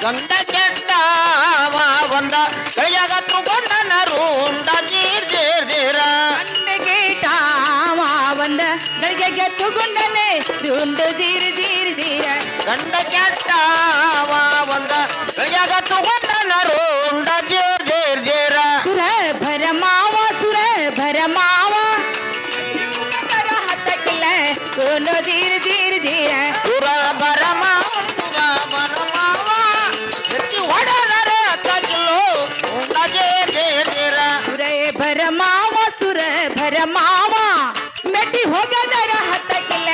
ಗಂಡ ಕೆಟ್ಟವ ಒಂದ ಕೈಯಾಗ ತಗೊಂಡನರು ಉಂಡ ಜೀರ್ ಜೀರ್ ಜೀರ ಗಂಡ ಕೆಟ್ಟವ ಒಂದ ಕೈಯಾಗ ತಗೊಂಡನೆ ಉಂಡ ಜೀರ್ ಜೀರ್ ಜೀರ ಗಂಡ ಕೆಟ್ಟವ ಒಂದ ಕೈಯಾಗ ತಗೊಂಡನರು ಉಂಡ ಜೀರ್ ಜೀರ್ ಜೀರ ಸುರ ಭರ ಮಾವ ಹತ್ತಕ್ಕಿಲ್ಲ ಕೋನು ಜೀರ್ ಜೀರ್ ಜೀರ ಸುರ ಬರ ಮಾವ ಎತ್ತಿ ಹೊಡೆದರೆ ಹತ್ತಕ್ಕಿಲ್ಲೋ ಉಂಡ ಜೀರ್ ಜೀರ್ ಜೀರ ಸುರ ಭರ ಮಾವ ಮೆಟ್ಟಿ ಹೋಗದರ ಹತ್ತಕ್ಕಿಲ್ಲ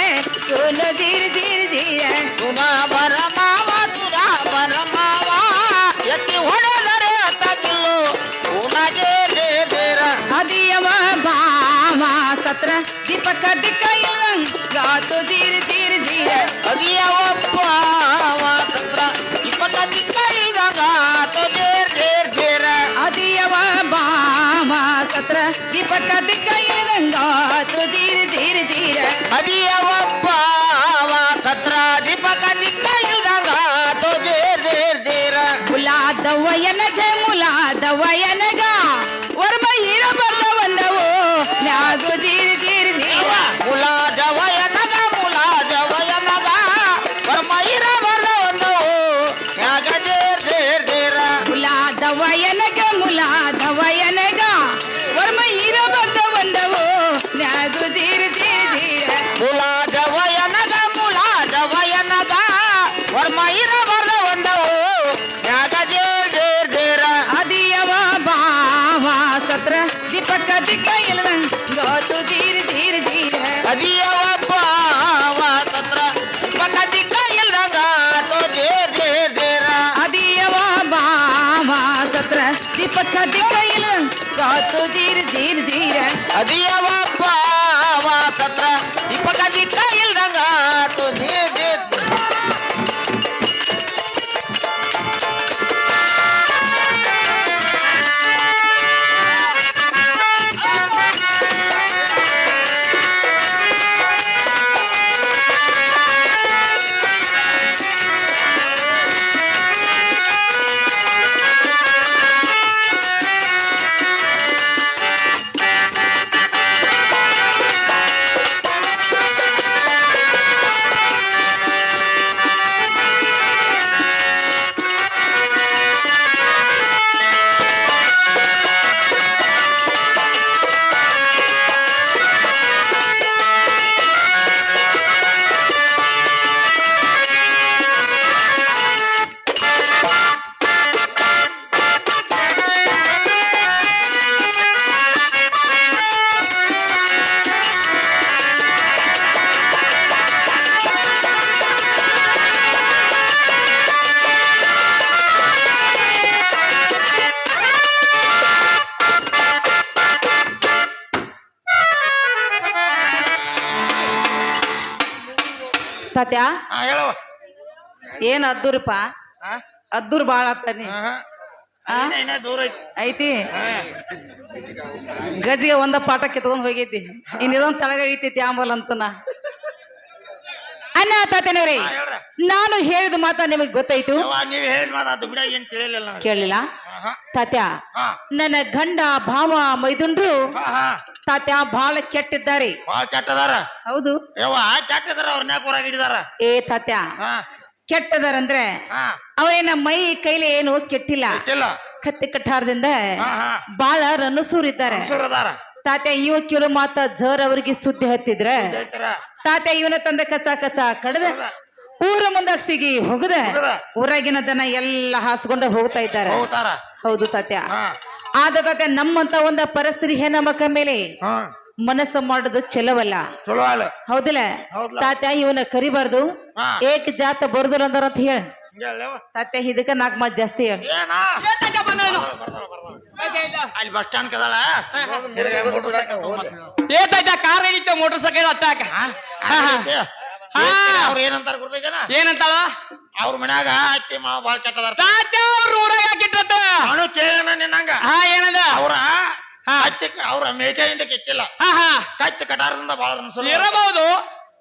ಕೋನು ಜೀರ್ ಜೀರ್ ಜೀರ ಸುರ ಬರ ಮಾವ ಎತ್ತಿ ಹೊಡೆದರೆ ಹತ್ತಕ್ಕಿಲ್ಲೋ ಉಂಡ ಜೀರ್ ಜೀರ್ ಜೀರ ಅದಿಯವ ಬಾಮ ಸತ್ರ ದೀಪಕ ದಿಕ್ಕ ಗಾತು ಜೀರ್ ಜೀರ್ ಜೀರ ಅದಿಯವಪ್ಪ ತಂತ್ರ ಇಪ್ಪತ್ತ ಕೈದಾಗ ಜೇರ್ ಜೇರ್ ಜೇರ ಅದಿಯವ ಬಾಮ ಸತ್ರ ದೀಪಕ ದಿಕ್ಕ ಗಾತು ಜೀರ್ ಜೀರ್ ಜೀರ ಅದಿಯವಪ್ಪ ಸತ್ರ ದೀಪಕ ಕೈದಾಗ ಜೇರ್ ಜೇರ್ ಜೇರ ಮುಲಾದವಯನಗ ವರ್ಮ ಹೀರ ಬರ್ದ ಬಂದವು ಮ್ಯಾಗು ಜೀರ್ ಜೀರ್ ಜೀರ ಮುಲಾಜವಯನಗ ವರ್ಮೈರ ಬರ್ದ ಒಂದವು ಯಾಗ ಜೇರ್ ಜೇರ್ ಜೇರ ಮುಲಾದವಯನಗ ವರ್ಮ ಹೀರ ಬರ್ದ ಬಂದವು ಮ್ಯಾಗು ಜೀರ್ ಜೀರ್ ಜೀರ ಮುಲಾಜವಯನಗ ವರ್ಮೈರ ಬರ್ದ ಒಂದವು ಯಾಗ ಜೇರ್ ಜೇರ್ ಜೇರ ಅದಿಯವ ಬಾವ ಸತ್ರ ದೀಪಕ ದಿಕ್ಕ ಗಾತು ಜೀರ್ ಜೀರ್ ಜೀರ ಅದಿಯವಪ್ಪ ಸತ್ರ ದೀಪಕ ಕೈದಾಗ ಜೇರ್ ಜೇರ್ ಜೇರ ಅದಿಯವ ಬಾವ ಸತ್ರ ದೀಪಕ ದಿಕ್ಕ ಗಾತು ಜೀರ್ ಜೀರ್ ಜೀರ ಅದಿಯವಪ್ಪ ಸತ್ರ ದೀಪಕ ಕೈದಾಗ ಜೇರ್ ಜೇರ್ ತಾತ್ಯ ಹೇಳವ ಏನ್ ಅದ್ದೂರಪ್ಪ ಅದ್ದೂರ್ ಬಾಳ ಆಗ್ತಾನೆ ದೂರ ಐತಿ ಗಜ್ಜಿಗೆ ಒಂದ ಪಾಠ ಕಿತ್ಕೊಂಡ್ ಹೋಗೈತಿ ಇನ್ನೊಂದ್ ತಳಗ ಇಳಿತೈತಿ ಆಂಬಲ್ ಅಂತನ ಅನ್ನ ತಾತನವ್ರಿ ನಾನು ಹೇಳಿದ ಮಾತ ನಿಮಗ್ ಗೊತ್ತಾಯ್ತು ನೀವ್ ಹೇಳಿದ ಮಾತು ಬಿಡ ಏನ್ ಕೇಳಿಲ್ಲ ಕೇಳಲಿಲ್ಲ ತಾತ್ಯ ನನ್ನ ಗಂಡ ಭಾವ ಮೈದುಂಡ್ರು ತಾತ್ಯ ಬಹಳ ಕೆಟ್ಟಿದ್ದಾರೆ ಬಾಳ ಕೆಟ್ಟದಾರ ಹೌದು ಕೆಟ್ಟದಾರ ಅವ್ರನ್ನ ಯಾಕೆ ಹೊರಗೆ ಹಿಡಿದಾರ ಏ ತಾತ್ಯ ಕೆಟ್ಟದಾರಂದ್ರೆ ಅವರೇನ ಮೈ ಕೈಲಿ ಏನು ಕೆಟ್ಟಿಲ್ಲ ಕತ್ತಿ ಕಟ್ಟಾರದಿಂದ ಬಾಳ ರನಸೂರಿದ್ದಾರೆ ತಾತ್ಯ ಇವ ಕಿರು ಮಾತ ಜರ್ ಅವ್ರಿಗೆ ಸುದ್ದಿ ಹತ್ತಿದ್ರ ತಾತ್ಯ ಇವನ ತಂದ ಕಚ ಕಚ ಕಡದ ಊರ ಮುಂದಾಗ ಸಿಗಿ ಹೋಗದ ಊರಾಗಿನ ದನ ಎಲ್ಲ ಹಾಸ್ಕೊಂಡ ಹೋಗ್ತಾ ಇದ್ದಾರೆ ಹೌದು ತಾತ್ಯ ಆದ ತಾತ್ಯ ನಮ್ಮಂತ ಒಂದ ಪರಿಸ್ಥಿತಿ ಹೆಣ್ಣಮಕ್ಕ ಮೇಲೆ ಮನಸ್ಸು ಮಾಡೋದು ಚಲೋವಲ್ಲ ಹೌದಿಲ್ಲ ತಾತ್ಯ ಇವನ ಕರಿಬಾರ್ದು ಏಕ ಜಾತ ಬರುದಿಲ್ಲ ಅಂದಾರ ಅಂತ ಹೇಳ ತಾತ್ಯ ಇದಕ್ಕ 4 ಮಾತು ಜಾಸ್ತಿ ಹೇಳ ಅಲ್ಲಿ ಬಸ್ ಸ್ಟ್ಯಾಂಡ್ ಕದಲ್ಲ ಕಾರ್ ಹಿಡಿತ ಮೋಟರ್ ಸೈಕಲ್ ಹತ್ತಾಕ ಅವ್ರ ಏನಂತಾರ ಗೊತ್ತೈತೇನ ಏನಂತಾಳ ಅವ್ರ ಮನ್ಯಾಗ ಅತ್ತಿ ಮಾವ ಬಾಳ ಕೆಟ್ಟದಾರ ತಾತ್ಯ ಅವ್ರ ಊರಾಗ ಹಾಕಿಟ್ರತ್ತ ನಾನು ಕೇಳೋಣ ನಿನ್ನಂಗ ಏನದ ಅವ್ರ ಅವ್ರ ಮೇಕೆಯಿಂದ ಕೆಟ್ಟಿಲ್ಲ ಕಚ್ಚ ಕಟಾರದಿಂದ ಬಾಳ ಇರಬಹುದು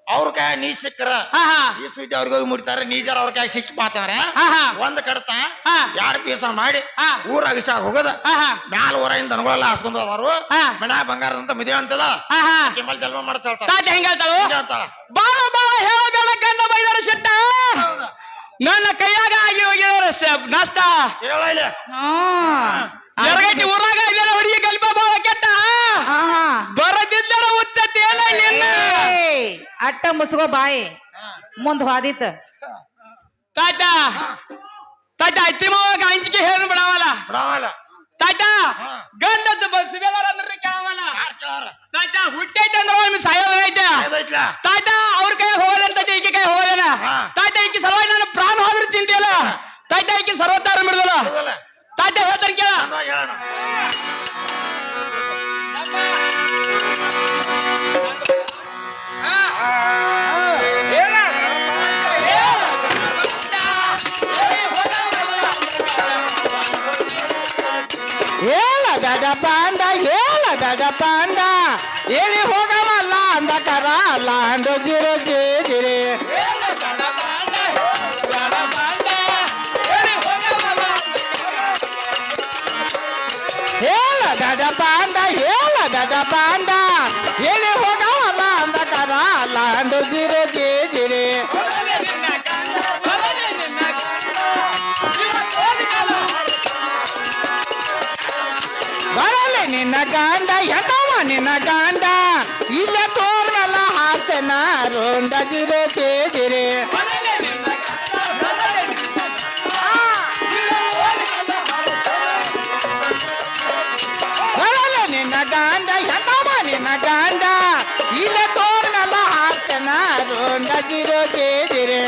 ಅವ್ರ ಕೈ ನೀ ಸಿಕ್ಕರ ಹಾ ಹಾ ಈ ಸುದ್ದಿ ಅವ್ರಿಗೆ ಹೋಗಿ ಮುಟ್ತಾರೆ ನೀ ಜರ ಅವ್ರ ಕೈ ಸಿಕ್ಕಿ ಪಾತವ್ರೆ ಹಾ ಹಾ ಒಂದ್ ಕಡತ ಹಾ. 2 ಪೀಸ ಮಾಡಿ ಹಾ. ಊರಾಗ ಶಾಗ ಹೋಗದ ಹಾ ಹಾ ಮ್ಯಾಲ ಊರಾಗಿಂದ ದನಗಳೆಲ್ಲ ಹಾಸ್ಕೊಂಡ್ ಹೋದಾರು ಹಾ. ಮನ್ಯಾಗ ಬಂಗಾರದಂತ ಮದುವೆ ಅಂತದ ಹಾ ಹಾ ಕೆಮ್ಮಲ್ ಜಲ್ಮ ಮಾಡ್ತಾ ಹೇಳ್ತಾರ ತಾತ ಹೆಂಗ ಹೇಳ್ತಾಳು ಅಂತಾಳ ಬಾಳ ಬಾಳ ಹೇಳಬೇಡ ಗಂಡ ಬೈದಾರ ಸಿಟ್ಟ ನನ್ನ ಕೈಯಾಗ ಆಗಿ ಹೋಗಿದಾರ ನಷ್ಟ ಕೇಳ ಇಲ್ಲಿ ಎರಗಟ್ಟಿ ಊರಾಗ ಇದೆಲ್ಲ ಹುಡುಗಿ ಗಲ್ಪ ಬಾಳ ಕೆಟ್ಟ ಬರದಿದ್ದರ ಉಚ್ಚತ್ತೇನ ನಿನ್ನ ಅಟ್ಟ ಮುಸ್ಕೋ ಬಾಯಿ ಮುಂದ್ ಹಾದಿತ್ ತಾತ ತಾತ ಅತ್ತಿ ಮಾವಾಗ ಅಂಜಿಕೆ ಹೇಳಿ ಬಿಡವಲ್ಲ ಬಿಡವಲ್ಲ ತಾತ ಗಂಡದ ಸುಬೇದಾರ ಅಂದ್ರೆ ಕೇಳವಲ್ಲ ತಾತ ಹುಟ್ಟೈತೆ ಅಂದ್ರೆ ಒಮ್ಮೆ ಸಾಯೋದೈತೆ ತಾತ ಅವ್ರ ಕೈ ಹೋಗೋದಂತ ಈಕೆ ಕೈ ಹೋಗೋದೇನ ತಾತ ಈಕೆ ಸಲುವಾಗಿ ನಾನು ಪ್ರಾಣ ಹೋದ್ರೆ ಚಿಂತೆಯಲ್ಲ ತಾತ ಈಕೆ ಸರ್ವತಾರ ಬಿಡದಲ್ಲ ತಾತ ಹೇಳ್ತಾನೆ ಕೇಳ ಹೇಳ ಗಡ ಪಾಂಡ ಹೇಳ ಗಡ ಪಾಂಡ ಹೇಳಿ ಹೋಗವಲ್ಲ ಅಂದಕರ ಲಾಂಡು ಜಿರು ಜಿರಿ ಹೇಳ ಗಡ ಪಾಂಡ ಹೇಳ ಗಡ ಪಾಂಡ ಹೇಳಿ ಹೋಗವಲ್ಲ ಅಂದಕರ ಲಾಂಡು ಜಿರು ಜಿರಿ ಬರಲಿ ನಿನ್ನ ಗಂಡ ಎದವ ನಿನ್ನ ಗಂಡ ಇಲ್ಲ ತೋರ್ನಲ್ಲ ಹಾಕ್ತೇನ ರೋಂಡ ಜಿರೋ ಜಿರಿ ಬರಲಿ ನಿನ್ನ ಗಂಡ ಎದವ ನಿನ್ನ ಗಂಡ ಇಲ್ಲ ತೋರ್ನಲ್ಲ ಹಾಕ್ತೇನ ರೋಂಡ ಜಿರೋ ಜಿರಿ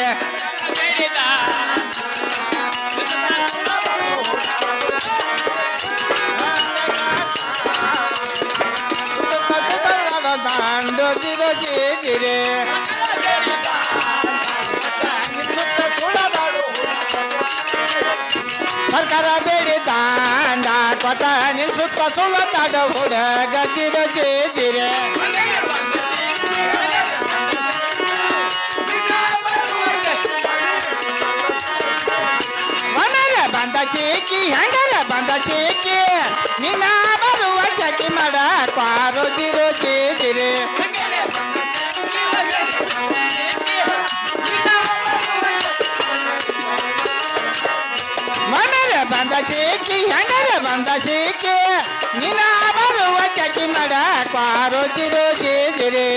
ದಾಂಡೋ ಜಿರೋ ಜಿರಿ ಸರ್ಕಾರ ಬೇಡಿ ದಾಂಡ ಕೊಟ್ಟ ಸುತ್ತ ಸುಳ್ಳ ತಾಡ ಹುಡುಗ ಜಿರೋ ಜಿರಿ ಮನೆಗೆ ಬಂದ ಚೀಕಿ ಹೆಂಗರ ಬಂದ ಚೀಕಿ ನಿನ್ನ ಬರುವ ಚಕಿ ಮಾಡ ಪಾರೋ ಜಿರೋ ಜಿರಿ ಮನೆಗೆ ಬಂದ ಚೀಕಿ ಹೆಂಗರ ಬಂದ ಚೀಕಿ ನಿನ್ನ ಬರುವ ಚಕಿ ಮಾಡ ಪಾರೋ ಜಿರೋ ಜಿರಿ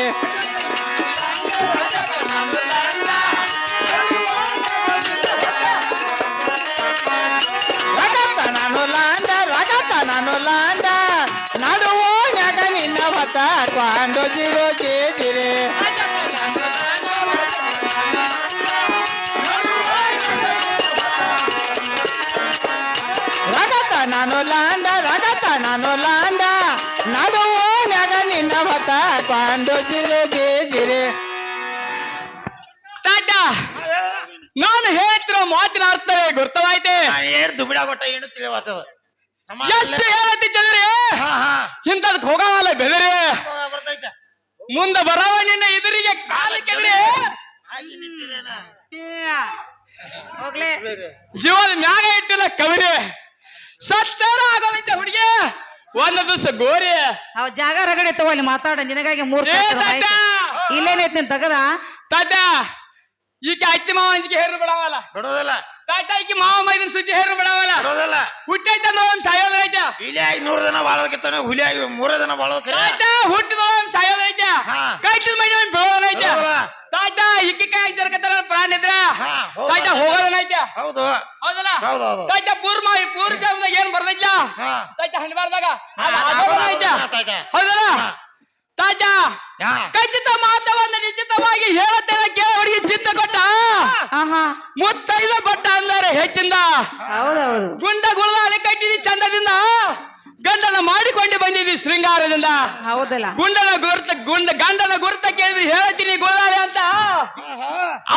ನಾನು ಲಾಂಡ ನಡುವೋನ್ಯಾಗ ನಿನ್ನ ಹೊತ್ತ ಕ್ವಾಂಡೋ ಜಿರೋ ಜಿರಿ ರಗತ ನಾನು ಲಾಂಡ ನಡುವೋನ್ಯಾಗ ನಿನ್ನ ಹೊತ್ತ ಕ್ವಾಂಡೋ ಜಿರೋ ಜಿರಿ ತಾತ ನಾನು ಹೇಳ್ತಿರೋ ಮಾತಿನ ಅರ್ಥವೇ ಗುರ್ತವಾಯ್ತೆ ಏನ್ ದುಬಿಡ ಕೊಟ್ಟ ಏನು ತಿಳಿವಾತದ ಎಷ್ಟು ಹೇಳತ್ತಿ ಚಂದ್ರಿ ಇಂಥದಕ್ ಹೋಗವಲ್ಲ ಬೆದರಿ ಬರ್ತೈತೆ ಮುಂದ ಬರವ ನಿನ್ನ ಎದುರಿಗೆ ಕಾಲ ಕೆಳಗೆ ಹೋಗ್ಲೇ ಜೀವದ ಮ್ಯಾಗ ಇಟ್ಟಿಲ್ಲ ಕವಿರಿ ಸತ್ತಾರ ಆಗೋಲೈತೆ ಹುಡುಗಿ ಒಂದ್ ದಿವಸ ಗೋರಿ ಅವ್ ಜಾಗ ರಗಡೆ ತಗೊಳ್ಳಿ ಮಾತಾಡ ನಿನಗಾಗಿ ಇಲ್ಲೇನೈತ್ ನೀನ್ ತಗದ ತಾತ ಈಕೆ ಅತ್ತಿ ಮಾವ ಅಂಜಿಕೆ ಹೇರು ಬಿಡವಲ್ಲ ಬಿಡೋದಿಲ್ಲ ತಾತ ಈಕೆ ಮಾವ ಮೈದನ್ ಸುದ್ದಿ ಹೇರು ಬಿಡವಲ್ಲ ಬಿಡೋದಿಲ್ಲ ಹುಟ್ಟೈತಂದ್ರ ಒಂದ್ ಸಾಯೋದೈತೆ ಇಲಿಯಾಗಿ 100 ದಿನ ಬಾಳೋದಕ್ಕಿತ್ತಾನೆ ಹುಲಿಯಾಗಿ 3 ದಿನ ಬಾಳೋದ್ರಿ ತಾತ ಹುಟ್ಟಿದ ಒಂದ್ ಸಾಯೋದೈತೆ ಕೈತಿದ ಮೈ ಬೀಳೋದೈತೆ ತಾತ ಈಕೆ ಕೈ ಜರಕತ್ತಾರ ಪ್ರಾಣ ಇದ್ರ ತಾತ ಹೋಗೋದನೈತೆ ಹೌದು ಹೌದಲ್ಲ ಹೌದೌದು ತಾತ ಪೂರ್ ಜಾಮದಾಗ ಏನ್ ಬರ್ದೈತ ತಾತ ಹಣ್ಬಾರ್ದಾಗ ಹೌದಲ್ಲ ತಾತ ಖಚಿತ ಮಾತವನ್ನ ನಿಶ್ಚಿತವಾಗಿ ಹೇಳುತ್ತೇನೆ ಕೇಳ ಹುಡುಗಿ ಚಿತ್ತ ಕೊಟ್ಟ ಮುತ್ತೈದ ಪಟ್ಟ ಅಂದರೆ ಹೆಚ್ಚಿಂದ ಹೌದೌದು ಗುಂಡ ಗುಳದಾಲಿ ಕಟ್ಟಿದಿ ಚಂದದಿಂದ ಗಂಡನ ಮಾಡಿಕೊಂಡು ಬಂದಿದ್ವಿ ಶೃಂಗಾರದಿಂದ ಹೌದಲ್ಲ ಗಂಡನ ಗುರುತ ಕೇಳಿದ್ರಿ ಹೇಳತ್ತೀನಿ ಗುಳದಾಲಿ ಅಂತ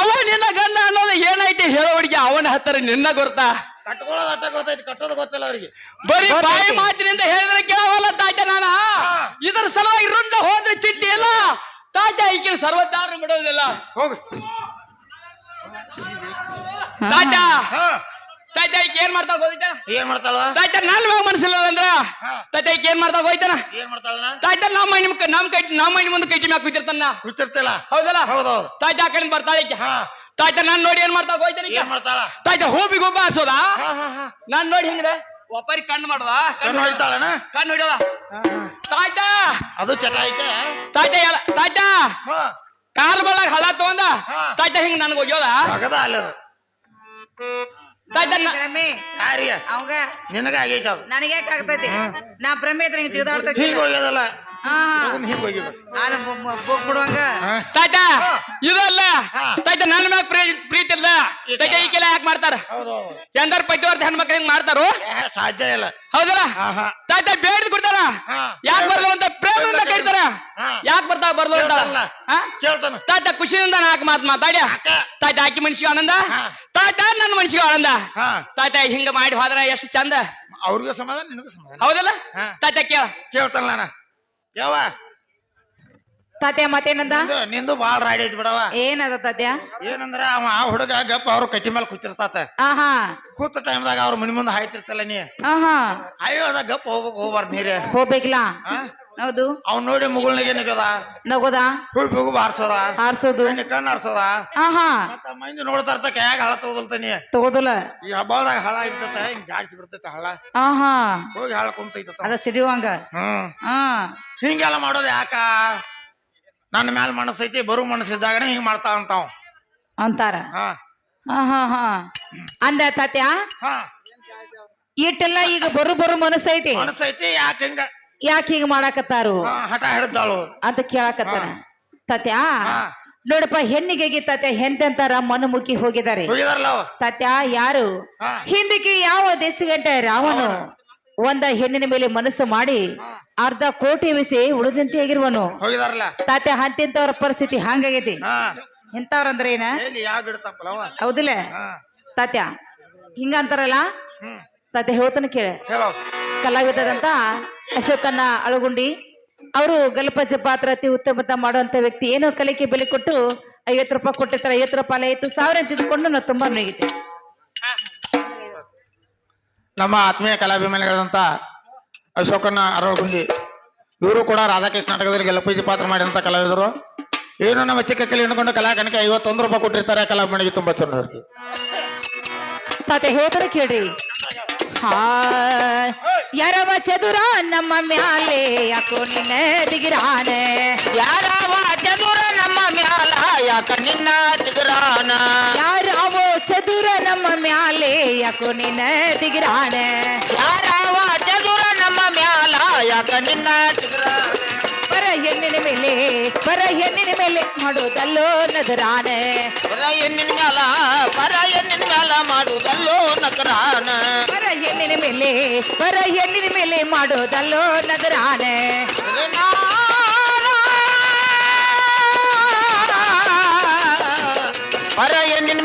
ಅವ ನಿನ್ನ ಗಂಡ ಅನ್ನೋದು ಏನೈತಿ ಹೇಳೋ ಹುಡುಗಿ ಅವನ ಹತ್ತಿರ ನಿನ್ನ ಗುರುತ ಕಟ್ಕೊಳ್ಳೋದು ಅಟ್ಟ ಗೊತ್ತೈತಿ ಕಟ್ಟೋದು ಗೊತ್ತಿಲ್ಲ ಅವ್ರಿಗೆ ಬರೀ ಬಾಯಿ ಮಾತಿನಿಂದ ಹೇಳಿದ್ರೆ ಕೇಳವಲ್ಲ ತಾಯ್ತ ನಾನ ಇದರ ಸಲುವಾಗಿ ರುಂಡ ಹೋದ್ರೆ ಚಿಟ್ಟಿ ಇಲ್ಲ ತಾತ ಈಕಿನ ಸರ್ವದಾರ ಬಿಡೋದಿಲ್ಲ. ಹೋಗು. ತಾತ ಹಾ ತಾತ ಈಕೆ ಏನ್ ಮಾಡ್ತಾಳ ಹೋಯ್ತಾನ? ಏನ್ ಮಾಡ್ತಾಳ? ತಾತ ನನ್ ಮ್ಯಾಗ ಮನಸ್ಸಿಲ್ಲ ಅಂದ್ರ ಹಾ. ತಾತ ಈಕೆ ಏನ್ ಮಾಡ್ತಾಳ ಹೋಯ್ತಾನ? ಏನ್ ಮಾಡ್ತಾಳ? ತಾತ ನಮ್ಮ ಮೈ ಮುಂದೆ ಕೈ ಮ್ಯಾಗ ಕೂತಿರ್ತಾನ. ಕೂತಿರ್ತಿಲ್ಲ. ಹೌದಲ್ಲ? ಹೌದೌದು. ತಾತ ಆ ಕಡೆ ಬರ್ತಾಳ ಈಕೆ. ಹಾ ತಾತ ನಾನ್ ನೋಡಿ ಏನ್ ಮಾಡ್ತಾಳ ಹೋಯ್ತಾನ ಈಕೆ? ಏನ್ ಮಾಡ್ತಾಳ? ತಾತ ಹೂಬಿಗೆ ಒಬ್ಬ ಹಚ್ಚೋದ. ಹಾ ಹಾ ಹಾ ನಾನ್ ನೋಡಿ ಹಿಂಗ್ರೆ ಒಬ್ಬರಿ ಕಣ್ಣು ಮಾಡದ. ಕಣ್ಣು ಹೊಡಿತಾಳನ? ಕಣ್ಣು ಹೊಡಿಯೋದ. ತಾತ ಅದು ಚಟ ಐತೆ. ತಾತ ತಾತ ಹಾ ಕಾಲ್ ಬಳಗ ಹಳ ತಗೊಂಡ ಹಾ. ತಾತ ಹಿಂಗ್ ನನ್ಗ ಹೋಗ್ಯೋದ. ಆಗದ ಅಲ್ಲದು. ತಾತ ಭ್ರಮೆ ಯಾರಿಗೆ? ಅವಾಗ ನಿನಗ ಆಗೈತೆ ಅದು. ನನಗೆ ಯಾಕೆ ಆಗ್ತೈತಿ? ನಾ ಭ್ರಮೆ ಇದ್ರೆ ಹಿಂಗ್ ತಿಳ್ದಾಡ್ತಾ ಹೀಗೆ ಹೋಗ್ಯದಲ್ಲ. ಹಾ ಹೀಗೆ ಹೋಗಿದ. ಬುಕ್ ಬಿಡುವಂಗ ತಾತ ಇದಲ್ಲ ಹಾ. ತಾತ ನನ್ನ ಮ್ಯಾಗ ಪ್ರೀತಿ ಇಲ್ಲ. ತಾತ ಈಕೆಲ್ಲ ಯಾಕೆ ಮಾಡ್ತಾರ? ಹೌದೌದು. ಎಂದಾರ ಪತಿವರ್ತ ಹೆಣ್ಮಕ್ಳು ಹಿಂಗ್ ಮಾಡ್ತಾರೋ? ಸಾಧ್ಯ ಇಲ್ಲ. ಹೌದಲ್ಲ? ಹಾ ಹಾ ತಾತ ಬೇಡ ಕೊಡ್ತಾರ. ಹಾ. ಯಾಕೆ ಬರ್ದವ ಅಂತ ಪ್ರೇಮದಿಂದ ಕರೀತಾರ. ಹಾ. ಯಾಕೆ ಬರ್ತಾವ ಬರ್ದವ ಅಂತ ಕೇಳ್ತಾನಲ್ಲ. ಕೇಳ್ತಾನ. ತಾತ ಖುಷಿಯಿಂದ ನಾಲ್ಕು ಮಾತು ಮಾತಾಡ್ಯ. ತಾತ ಆಕಿ ಮನ್ಸಿಗೆ ಆನಂದ, ಹಾ. ತಾತ ನನ್ನ ಮನ್ಸಿಗೆ ಆನಂದ. ಹಾ ತಾತ ಹಿಂಗ ಮಾಡಿ ಹೋದ್ರ ಎಷ್ಟು ಚಂದ. ಅವ್ರಿಗೂ ಸಮಾಧಾನ ನಿನಗೂ ಸಮಾಧಾನ. ಹೌದಲ್ಲ? ಹಾ. ತಾತ ಕೇಳ. ಕೇಳ್ತಾನ ನಾನ. ಯಾವ ತಾತ್ಯ ಮತ್ತೇನಂದ? ನಿಂದು ಬಾಳ ರಾಡಿ ಐತಿ ಬಿಡವ. ಏನದ ತಾತ್ಯ? ಏನಂದ್ರ ಅವ ಆ ಹುಡುಗ ಗಪ್ಪ ಅವ್ರ ಕಟ್ಟಿ ಮೇಲೆ ಕೂತಿರ್ತಾತ. ಆಹಾ ಕೂತ ಟೈಮ್ದಾಗ ಅವ್ರ ಮನಿ ಮುಂದೆ ಹಾಯ್ತಿರ್ತಲ್ಲ ನೀ. ಆಹಾ ಅಯ್ಯೋ ಅದ ಗಪ್ಪ ಹೋಗ್ಬಾರ್ದು ನೀರೇ. ಹೋಗ್ಬೇಕಿಲ್ಲ. ಹೌದು. ಅವ್ನ ನೋಡಿ ಮುಗುಳ್ನಿಗೆ ನಿಗದ ನಗೋದ ಹೋಗಿ ಹೋಗು ಬಾರ್ಸೋದ ಹಾರ್ಸೋದು. ಕಣ್ಣು ಹಾರ್ಸೋದ. ಆಹಾ ಮತ್ತ ಮಂದಿ ನೋಡ್ತಾ ಇರ್ತ ಕೈಯಾಗ ಹಳ ತಗೋದಲ್ತಾನಿ. ತಗೋದಿಲ್ಲ. ಈ ಹಬ್ಬದಾಗ ಹಳ ಇರ್ತತ ಹಿಂಗ್ ಜಾಡ್ಸಿ ಬಿಡ್ತೈತ ಹಳ. ಆಹಾ ಹೋಗಿ ಹಳ ಕುಂತೈತ. ಅದ ಸಿಡಿಯುವಂಗ. ಹಾ ಹಿಂಗೆಲ್ಲ ಮಾಡೋದು ಯಾಕ? ನನ್ನ ಮ್ಯಾಲ ಮನಸ್ಸೈತಿ, ಬರು ಮನಸ್ಸಿದ್ದಾಗನೇ ಹಿಂಗ್ ಮಾಡ್ತಾ ಅಂತಾವ್ ಅಂತಾರ. ಹಾ ಹಾ ಹಾ ಅಂದ ತಾತ್ಯ ಹಾ ಇಟ್ಟೆಲ್ಲ ಈಗ ಬರು ಮನಸ್ಸೈತಿ, ಮನಸ್ಸೈತಿ ಯಾಕೆ ಹಿಂಗ ಯಾಕೆ ಹಿಂಗ ಮಾಡಾಕತ್ತಾರು ಹಠ ಹಿಡ್ದಾಳು ಅಂತ ಕೇಳಾಕತ್ತಾರ. ತಾತ್ಯ ಹಾ ನೋಡಪ್ಪ, ಹೆಣ್ಣಿಗೆ ತಾತ್ಯ ಎಂತೆಂತಾರ ಮಣ್ಣು ಮುಕ್ಕಿ ಹೋಗಿದ್ದಾರೆ. ಹೋಗಿದಾರಲ್ಲ ಅವ. ತಾತ್ಯ ಯಾರು ಹಾ. ಹಿಂದಕ್ಕೆ ಯಾವ ದೇಶಗಂಟ ರಾವನು ಒಂದ ಹೆಣ್ಣಿನ ಮೇಲೆ ಮನಸ್ಸು ಮಾಡಿ ಅರ್ಧ ಕೋಟಿ ವಿಸಿ ಉಳಿದಂತೆ ಆಗಿರುವನು. ಹೋಗಿದಾರಲ್ಲ. ತಾತ್ಯ ಅಂತಿಂತವ್ರ ಪರಿಸ್ಥಿತಿ ಹಂಗಾಗೈತಿ. ಹಾ ಇಂಥವ್ರಂದ್ರ ಏನ? ಎಲ್ಲಿ ಯಾವ ಗಿಡ ತಪ್ಪಲವ? ಹೌದಿಲ್ಲ ಹಾ ತಾತ್ಯ? ಹಿಂಗ ಅಂತಾರಲ್ಲ ಹ್ಮ್ ತಾತ್ಯ ಹೇಳ್ತಾನೆ ಕೇಳ. ಹೇಳೋ. ಕಲಾವಿದರಂತ ಅಶೋಕನ್ನ ಅಳಗುಂಡಿ ಅವರು ಗಲ್ಪಜ ಪಾತ್ರ ಅತಿ ಉತ್ತಮ ಮಾಡುವಂತ ವ್ಯಕ್ತಿ. ಏನೋ ಕಲೆಗೆ ಬೆಲೆ ಕೊಟ್ಟು 50 ರೂಪಾಯಿ ಕೊಟ್ಟಿರ್ತಾರೆ. 50 ರೂಪಾಯಿ 50,000 ತಿದ್ಕೊಂಡು ನಾವು ತುಂಬಾ ನೋಗಿದೆ. ನಮ್ಮ ಆತ್ಮೀಯ ಕಲಾಭಿಮಾನಿಗಳಂತ ಅಶೋಕನ ಅರಳಗುಂದಿ ಇವರು ಕೂಡ ರಾಧಾಕೃಷ್ಣ ನಾಟಕದಲ್ಲಿ ಗೆಲುಪೈಸಿ ಪಾತ್ರ ಮಾಡಿದಂತ ಕಲಾವಿದರು. ಏನು ನಮ್ಮ ಚಿಕ್ಕ ಕಲೆ ಹಿಡ್ಕೊಂಡು ಕಲಾಕನಕ್ಕೆ 51 ರೂಪಾಯಿ ಕೊಟ್ಟಿರ್ತಾರೆ. ಕಲಾಭಿಮಾನಿಗೆ ತುಂಬಾ ಚೆನ್ನಾಗಿ ತಾತೆ ಹೇಳ್ತಾರೆ ಕೇಳಿ. ಯಾರವ ಚದುರ ನಮ್ಮ ಮ್ಯಾಲೆ ಯಾಕೋ ನಿನ್ನ ದಿಗಿರಾನೆ. ಯಾರವ ಚದುರ ನಮ್ಮ ಮ್ಯಾಲ ಯಾಕ ನಿನ್ನ ದಿಗಿರಾನ. ಯಾರವ ಚದುರ ನಮ್ಮ ಮ್ಯಾಲೆ ಯಾಕೋ ನಿನ್ನ ದಿಗಿರಾನೆ. ಯಾರವ ಚದುರ ನಮ್ಮ ಮ್ಯಾಲ ಯಾಕ ನಿನ್ನ ದಿಗಿರಾನ. ಬರ ಹೆಣ್ಣಿನ ಮೇಲೆ ಮಾಡೋದಲ್ಲೋ ನದರಾನೆ. ಬರ ಹೆಣ್ಣಿನ ಮ್ಯಾಲ ಮಾಡುದಲ್ಲೋ ನಕರಾನ. ಬರ ಹೆಣ್ಣಿನ ಮೇಲೆ ಮಾಡೋದಲ್ಲೋ ನದರಾನೆ. ಬರ ಹೆಣ್ಣಿನ